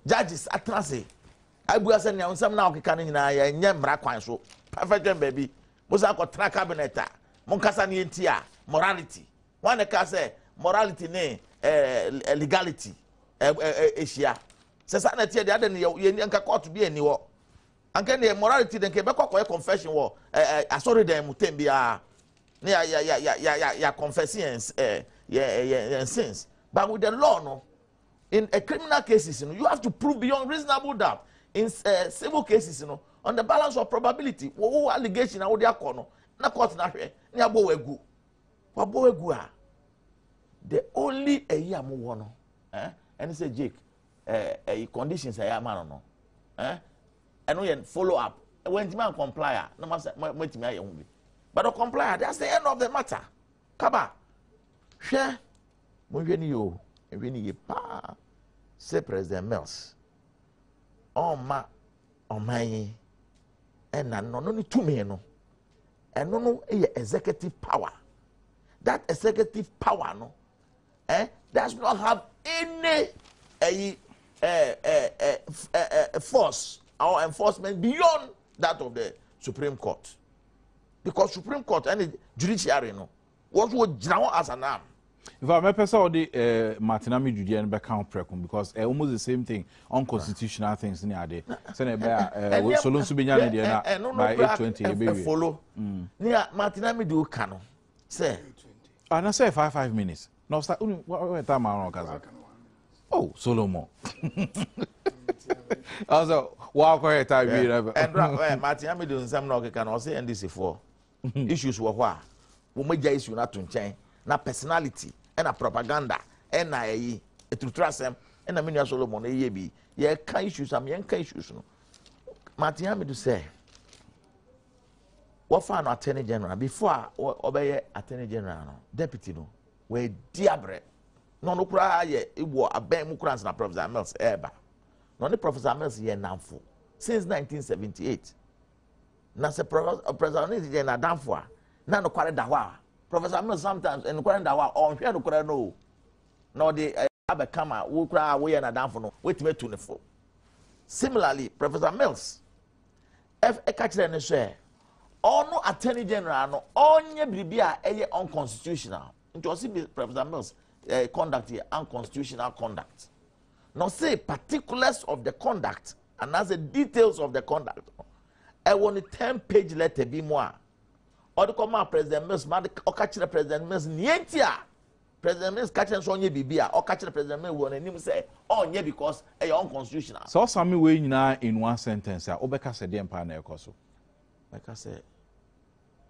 Judges at Transi. I will send you some now can in a yam so. Perfect baby. Mosako track cabinet. Monkasani tia morality. One can say morality ne legality. Asia. Sasanity the other yanka court to be any war. And can the morality then came back confession war. I sorry them mutembia. Yeah, confessing sins. But with the law, no, in a criminal cases, you have to prove beyond reasonable doubt. In civil cases, on the balance of probability, what allegation are there? Na court na hwe, ni abowegu. Wabowegu a. The only a year mo wono, and say Jake, conditions a year man no, and we follow up. When the man comply, no matter what me but to comply, that's the end of the matter. Kaba, share, Mujeni yo, Evini pa, say President Mills. Oh my, and no, only 2 million, and no, executive power. That executive power, no, does not have any force or enforcement beyond that of the Supreme Court. Because Supreme Court and judiciary no what would now as an arm. If I may pass all the Martinami Judean background precum because almost the same thing unconstitutional things in the day. Send a solo subian by 8:20 follow. Near Martinami do cano. Say, and I say 5 minutes. No, start what time on Gaza. Oh, Solomon. Also, walk away time. And Martinami do some no can also end this for. Issues were what we major issue not to change na personality and a propaganda and a to trust them and a mini Solomon a be ye can issues some young issues no Martin to say what found attorney general before obey attorney general no deputy no we diabre no cry ye it was a ben mukrans na Professor Mills eba no the Professor Mills ye namfo since 1978. Na se President is na danfo na no kware da ho a Professor Mills sometimes no kware da ho a on hwe no kware no na the abekama wo kwara wo ye na danfo no wetime tu ne fo. Similarly Professor Mills e ka kire ne so no attorney general no onye bibia eye unconstitutional nti osi Professor Mills conduct here unconstitutional conduct no say particulars of the conduct and as the details of the conduct I want a 10-page letter be more or the command President Mills or catch the President Mills nientia President Mills catching Sonya Bibia or catch the President Mills when him say oh yeah because a unconstitutional so some way in one sentence obeka said the empire na ekoso like I said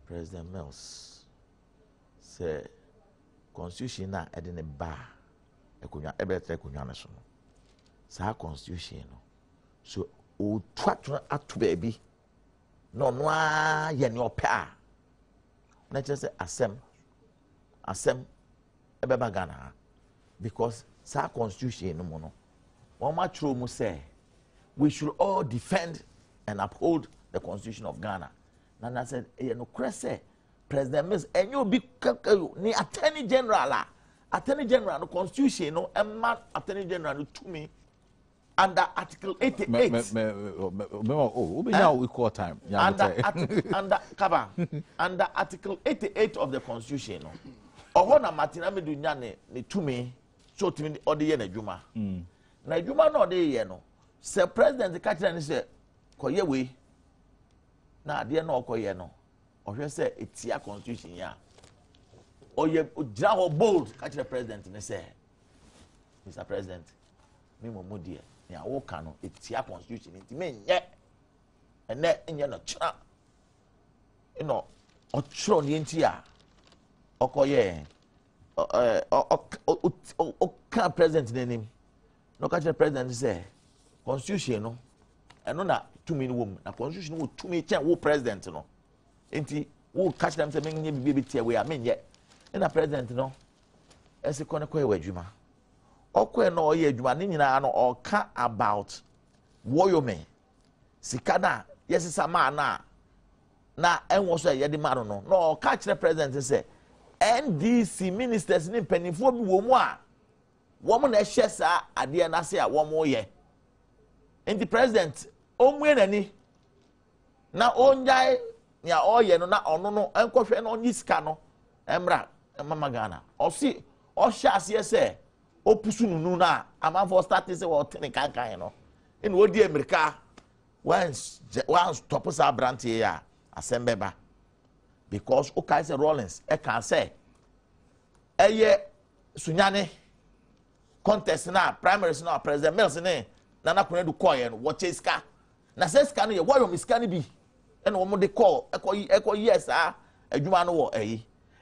President Mills say constitution na e de ne ba ekunya ebetre ekunya ne so sa constitution no so o twatwa atu baby no ye ne opa na just say asem ebeba Ghana because sa constitution no mo no one match mu say we should all defend and uphold the constitution of Ghana. Nana said, no cresse President Mills, and you be ni Attorney General, Attorney General, no constitution, no, a man Attorney General to me under Article 88. We call time. Under Article 88 of the Constitution, no. Or na Martina me do nyane ni to me, so to me or the year Juma. Na Juma no de ye no. Sir President the catcher and say, koye we. Na de no koye no. Or say it's your constitution ya. Or ye jaho bold catch the president and say, Mr. President, me mo dear. Ya wo kano it's your constitution it mean ye. And that in your cha. You know, o tro ni ntia. Okoye can president name no catch the president say constitution no and na 2 million woman na constitution wo 2 million wo president no enti wo catch them say menye bibi tie we amenye na president no ese kono koye wadwuma okoye no oye adwuma ne nyina no oka about woyome sikana yesisa ma na enwo so ye de ma no catch the president say NDC ministers ni penifo bi wo mu a wo mu na ehye sa ade na se a wo mu ye enti president omue nani na onjai nya oye no na ono no enkohwe na onyi sika no emra mama Ghana osi ohye ase se opusu nunu na amanfo start say wo tene kankan no ene wodi America once stop sa brand here asembeba because okay say Rollins e can say eye sunyane contest na primaries na President Mills ne na nakone do call ye no watch iska na say iska no ye wo miska ne bi e na wo de call eko yes adwuma no wo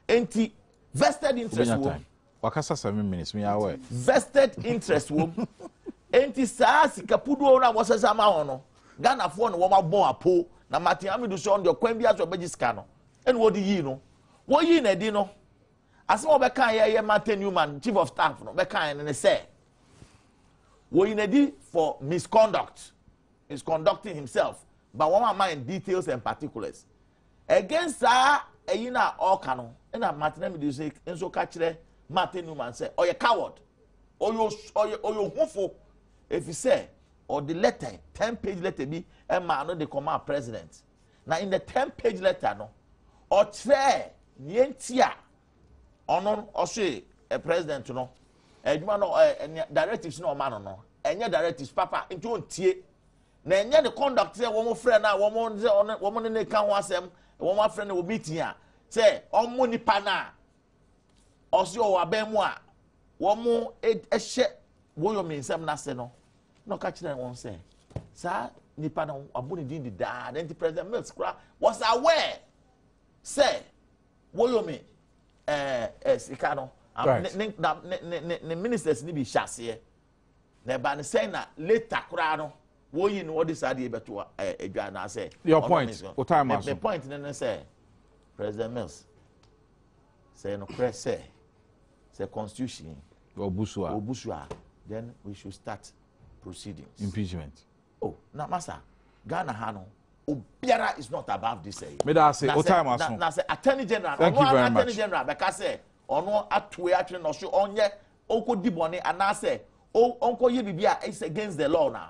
enti vested interest wo wakasa 7 minutes me awe vested interest wo enti saa sika pudo na wo sesa ma ho no Ghana fo no wo ma bon apo na Martin Amidu so on the kwan bi aso bejiska no and what do you know? What you need, no? As well, Bekan, Martin Newman, chief of staff, no Bekan, and say, what you need for misconduct is conducting himself, but one mind details and particulars. Against that, a all canon, and a Martin Amidu say, and so catch Martin Newman say, or you coward, or you woeful, if you say, or the letter, 10-page letter be, and man, no, they command president. Now, in the 10-page letter, no. Or tre nientia onon ose a president no adwuma no directives no man no enye directives papa into ontie na enye the conduct say wo mo frɛ na wo mo ne ka ho asɛm wo mo frɛ na wo meeting a say omo nipa na ose o aban mu a wo mo ehye wo yo mensɛm na se no no ka kyerɛ won say sa nipa na abuni din di da then the President Mills was aware say woyomi sika no ne ministers ni bi hyase na ba ne say na later kura no woyi no what decide e beto adwa na say your point o time the point ne say President Mills say no press say constitution obusua then we should start proceedings impeachment na masa Ghana ha no Obiara is not above this. Me da say o time aso. Na say Attorney General. Thank you very much. Attorney General because say ono atwe atwe no so onye onko dibone and say onko ye bibia is against the law now.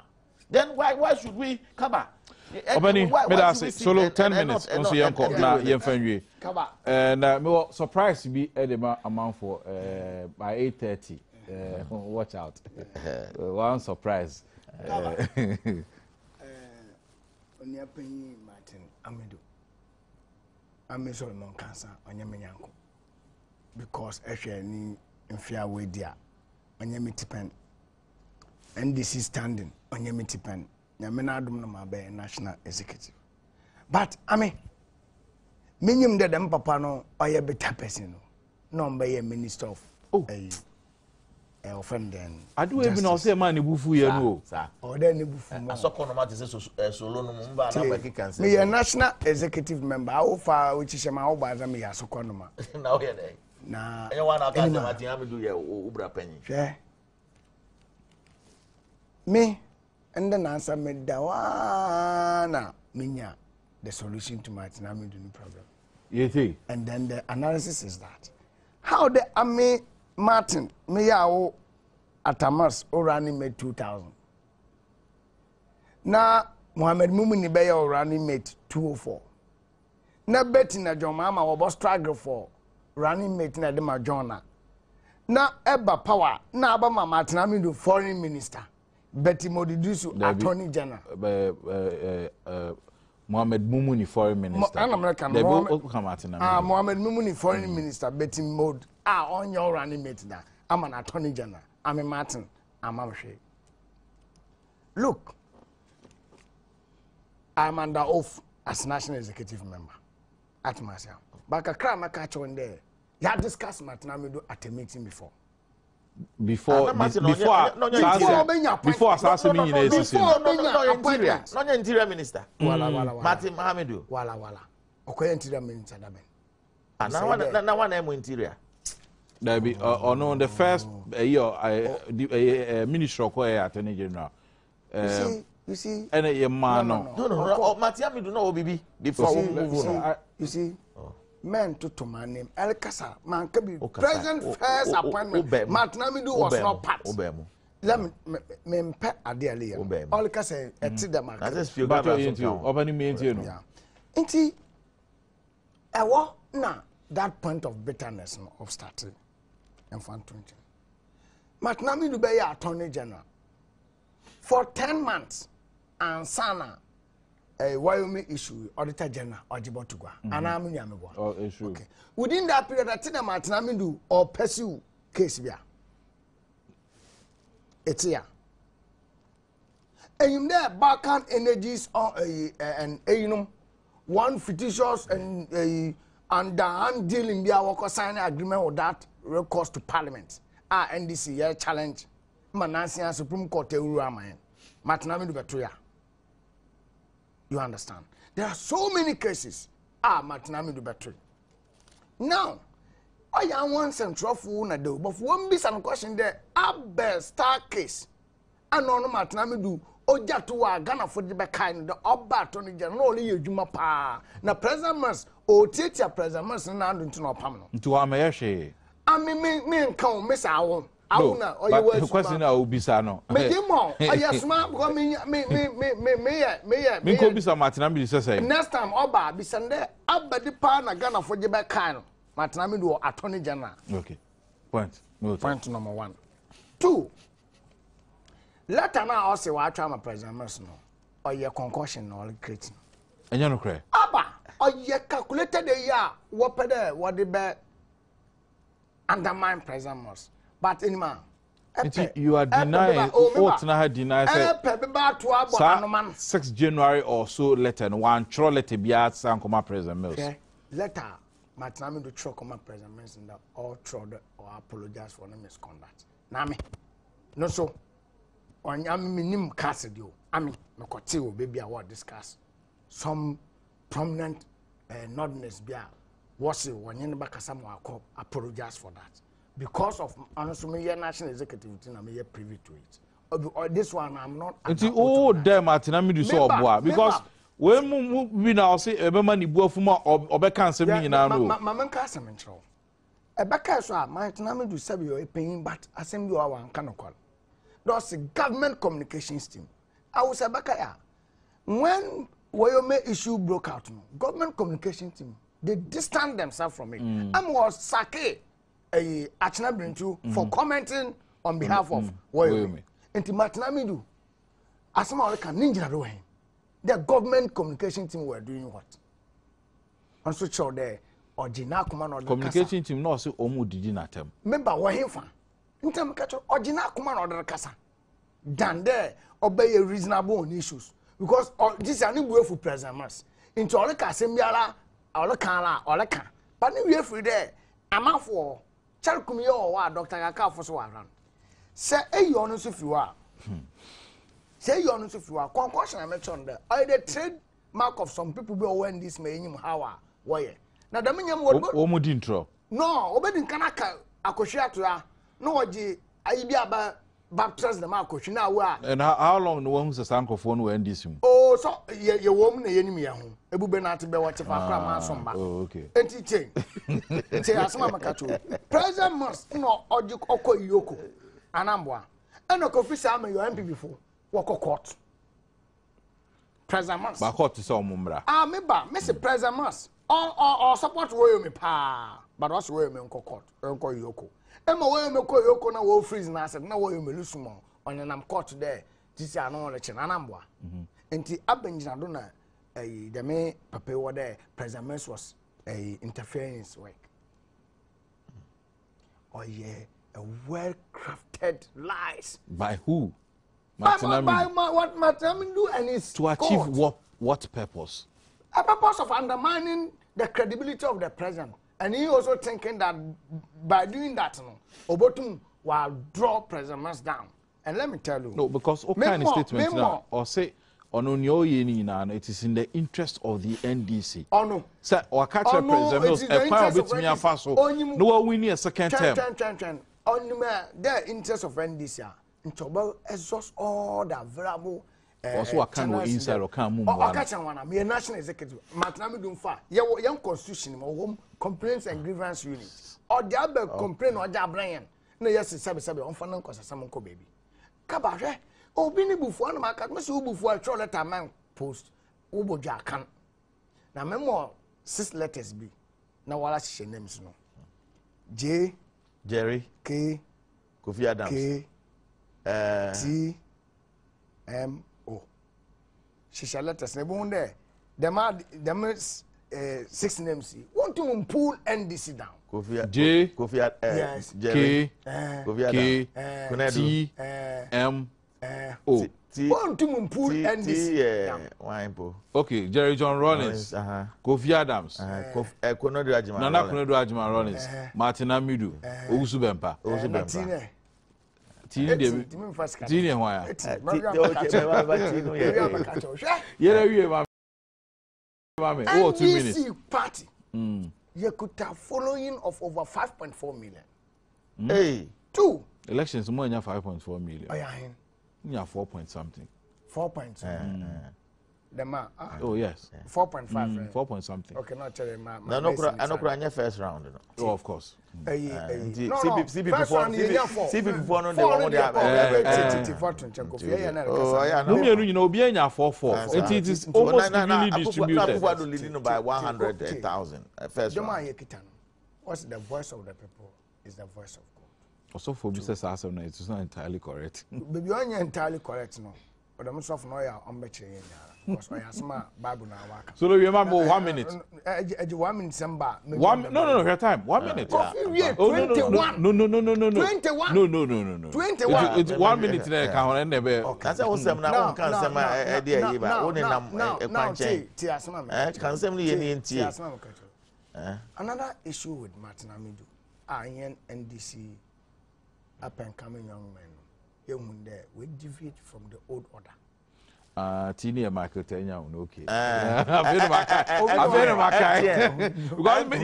Then why should we come back? Obani, me da say solo 10 minutes on so yanko na yemfanwie. And me was surprised to be at the amount for by 8:30. Watch out. One surprise. Onia penyi Martin Amedu. Ame Solomon cancer onye menyanko. Because ehwe ni mfia we dia onye metipen. NDC standing onye metipen. Nyame na adom no mabe national executive. But ame menyim de dem papa no oye better person no. No mbe minister of offending. I do even know say man ibufu ye no. Or then ibufu mo. Asoko no mate say solo no mba na ba kikan say. Me a national executive member. How far which is my obaza me asoko no ma. Na o ye dey. Na enye wan aka say Martin Amedu ye ubra panyi. Hwe. Me and then answer me dawana minya the solution to Martin Amedu problem. You see? And then the analysis is that how the army Martin me yawo Atamas Orani made 2000. Na Mohamed Mumuni be Orani made 204. Na Betty na John Mama was struggle for running mate na Dema Jona. Na Eba Power na Abama Martin Amedu foreign minister. Betty Modidusu attorney general. Mohamed Mumuni foreign minister. Mohamed Mumuni foreign minister Betty Mod on your running mate da. I'm an attorney general. I'm a Martin. I'm a Look, I'm under oath as national executive member at myself. But I can't catch on there. You have discussed Martin Amedu at a meeting before. Before assassin interior minister. Martin Amedu. Wala. Okay, interior minister da ben. Na one interior. There be no the first minister of attorney general. You see. And a man no. Martin Amedu no bibi before we move on. You see. Men to my name El Casa man can be present first appointment. Martin Amedu was not part. Let me pet a dear Leah. All Casa at the man. I just feel bad. Opening me into Inti I walk now that point of bitterness of starting and fun 20. Martin Amedu be attorney general for 10 months and Sana. A Wyoming issue, Auditor General, Ojibo Tugwa, and I'm Yamabo. Oh, issue. Okay. Within that period, I think Martin Amedu or pursue case via. It's here. And you there, Balkan energies and one fictitious and underhand deal in their worker signing agreement with that recourse to Parliament. NDC challenge. Manansian Supreme Court Uramayan. Martin Amedu Betuya. You understand? There are so many cases. Martin Amedu battery. Now, I am one central fool na do, but one be some question there. Star case. And no Martin Amedu. Oja to wa Ghana for the kind the Oba Attorney General only you juma pa. Na President Mas o teacher President Mas na do no pam no. To amayeshe. Me nkan Miss Awon. No, but the question I will be no. Me demo. Yes, ma. Because me. Me go be some Martin Amedu say. Next time, Oba be sende. Abba di pa na Ghana for the back kind. Martin Amedu Attorney General. Okay. Point. No. Point number 1. 2. Later now, I say what try my President Merson. Or your concussion or creating. And you no cry. Abba. Or you calculated the year. What the be undermine President Merson. But anyway, you are denying what na deny say 6 January or so letter one throw letter be at San Koma President Mills. Letter Martin Amedu throw Koma President Mills in that all throw or apologize for the misconduct. Nami. No so on yam minim Cassidio. Me koti baby I want discuss some prominent nordness bia was it when you back some apologize for that. Because of honestly, national executive, I'm here privy to it. This one, I'm not. It's damn, Martin Amedu so boy because when we now say a man you go from or back cancer me now. Mamma cancer mental. A backer so Martin Amedu said you're paying, but I send you our canonical. That's a government communications team. I was a backer. When Wayome issue broke out. No. Government communication team, they distanced themselves from it. Was sake a Achina Brintu for commenting on behalf of Wayome. And Matinamidu, as some other ninja doing. The government communication team were doing what? On switch out there, or Jina Kuman or the communication team no say omu didi na tem. Member Wahinfa. In terms of or Jina Kuman or the Casa. Than there, obey a reasonable on issues. Because this is an issue for presenters. Into all the Casembiala, all the Kala, all the Can. But we are free there. I'm out for Chalcumio or Dr. Gaka for so around. Say, hey, you honest if you are. Say, you honest if you are. Concussion, I mentioned there. I the trademark of some people be when this may him how why. Now, the minimum would Omu intro. No, obedin Kanaka, Akoshia to her. No, I be about. Baptist the Marco, now and how long the one who's a sanko phone when this him? Oh, so your woman, the enemy at home. A bubenati be what if I cram on some back. Oh, okay. And teaching. Say, as Mamma Cato. President must know Ojuk Oko Yoko, Anambwa. And a coffee salmon your MP before. Walk a court. President must. But court to some mumbra. Ah, member, Mr. President must. Or support Royal me pa. But also Royal me court. Uncle Yoko. Emma way me ko yoko na wo freeze na said na wo me lusumo on am court there this is no le chena nambwa enti abenjina do na the me papa wo there president was interference work oh yeah a well crafted lies by who by what Matinami do and it's to achieve what purpose? A purpose of undermining the credibility of the president. And he also thinking that by doing that, Obotum will draw President down. And let me tell you. No, because all kind of statements now, or say, on Onyo it is in the interest of the NDC. Oh no. Sir, or catch a president, a power between your faso. No one winning a second term. On the interest of NDC, in Tobo exhaust all the available. Also, I can't go inside or can't move. I catch one. I'm a national executive. Matinami don't fire. Young constitution or home complaints and grievance unit. Or the other complaint or the Brian. No, yes, it's sabi on fun cause some baby. Cabaret. Oh, Binny before my cat must you before I throw letter man post. Ubo Jacan. Now, memoir 6 letters B. Now, what I say names no. J. Jerry. K. Kofi Adams. K. T. M. She shall let us never there. Them 6 names. Want to pull NDC down. J. Kofi yes. Jerry. K. T. M. O. Want to pull NDC down. Okay, Jerry John Rollins. Kofi Adams. Nana Konodo Ajima Rollins. Martin Amidu. Owusu Bempa. Tini why? Oh, 2 minutes. Party. You could have following of over 5.4 million. Hey. 2. Elections more than 5.4 million. Oh yeah. Yeah, 4 point something. 4 point something. The man. Oh yes. 4.5. 4 point something. Okay, not tell him. No, no, first round. Oh, of course. See before no they want to have 4-4. It is almost evenly distributed. Leading by 100,000 first round. What's the voice of the people is the voice of God. Also for Mr. Sassam, it is not entirely correct. Baby, you are entirely correct, no. But I'm soft no ya unbetray. Because I asma Bible na waka. So you remember 1 minute. 1 minute samba. No, your time. 1 minute. Oh, 21. No. 21. No. 21. It's 1 minute there can on never. Can say who sem na can say my idea here ba. Only nam e kwanchen. Ti asma me. Can say me any ntie. Asma me kacho. Another issue with Martin Amidu. NDC up and coming young men. We deviate from the old order. Tini and Michael Tenya, okay. I've been in my car.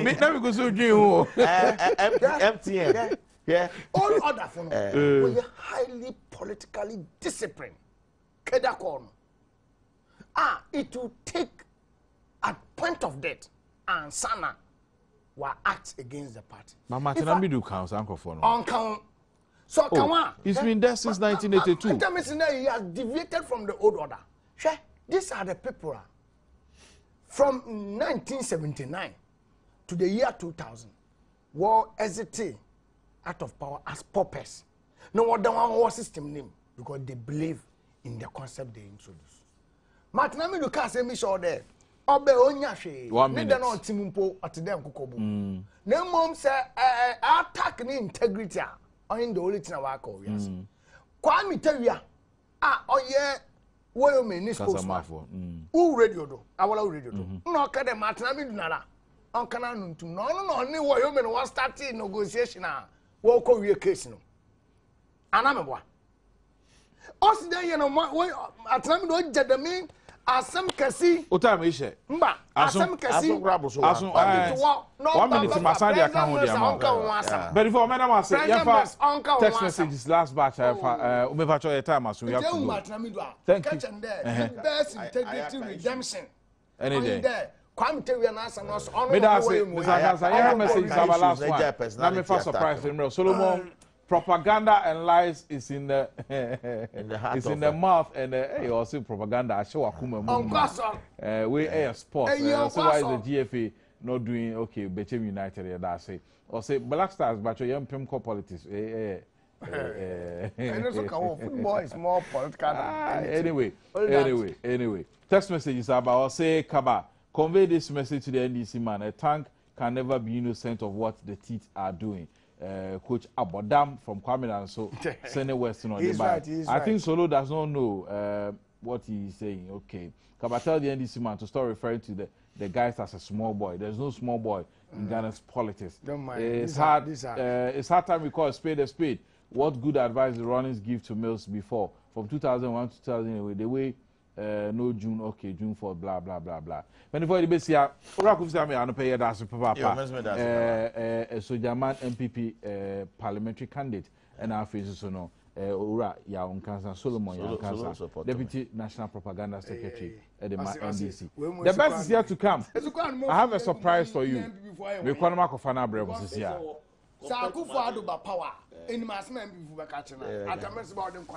Because now we go so do MTN. Yeah. All order for we are highly politically disciplined. Kedakon. It will take at point of death and Sana will act against the party. Martin Amidu counts uncle for no. So come on. He's been there since 1982. He has deviated from the old order. These are the people from 1979 to the year 2000 war hesitate out of power as paupers. No one don't want war system name because they believe in the concept they introduce. Matinami do ka say me sure there. Obe onya hwe. 1 minute. Ne na otimpo atedem kokobu. Na mom say attack ni integrity a on the only thing I call yes. Kwame Tawia oye wo minister who radio do awala radio do no ka dem Matinami do nara on kana nuntum no ni wo me no start negotiation a wo ko wie case no anamebwa oside ye no Matinami do jadami asem kasi o time ishe mba asem kasi aso grabo so aso 1 minute masadi account dey amount but before madam I say text messages last batch o me patch your time aso you have to go thank you best integrity redemption any day Kwame Tawia na asem no so me da say Mr. Your message about last one na me first surprise remember Solomon propaganda and lies is in the it's in the mouth and hey also propaganda I show akuma mu we air sports so why is the GFA not doing okay Bechem United here that say or say Black Stars but your young politics football is more political anyway text messages about say Kaba convey this message to the NDC man. A tank can never be innocent of what the teeth are doing. Coach Badwam from Kwame and so sending Western on the back. I think Solo does not know what he's saying. Okay, Kaba tell the NDC man to start referring to the guys as a small boy. There's no small boy in Ghana's politics. Don't mind. It's hard. It's hard time we call a spade a spade. What good advice the Ronins give to Mills before from 2001 to 2008? The way no June, okay, June 4th, blah blah blah blah. When before the base here, Oracle say me I no pay that papa. So German MPP parliamentary candidate and our faces so no. Ura ya Onkansa Solomon ya Onkansa, Deputy National Propaganda Secretary at the NDC. The best is yet to come. I have a surprise for you. We call Marco Fana Brevos is here. Saku for Adoba power. In my smell, people catching. I tell me about them.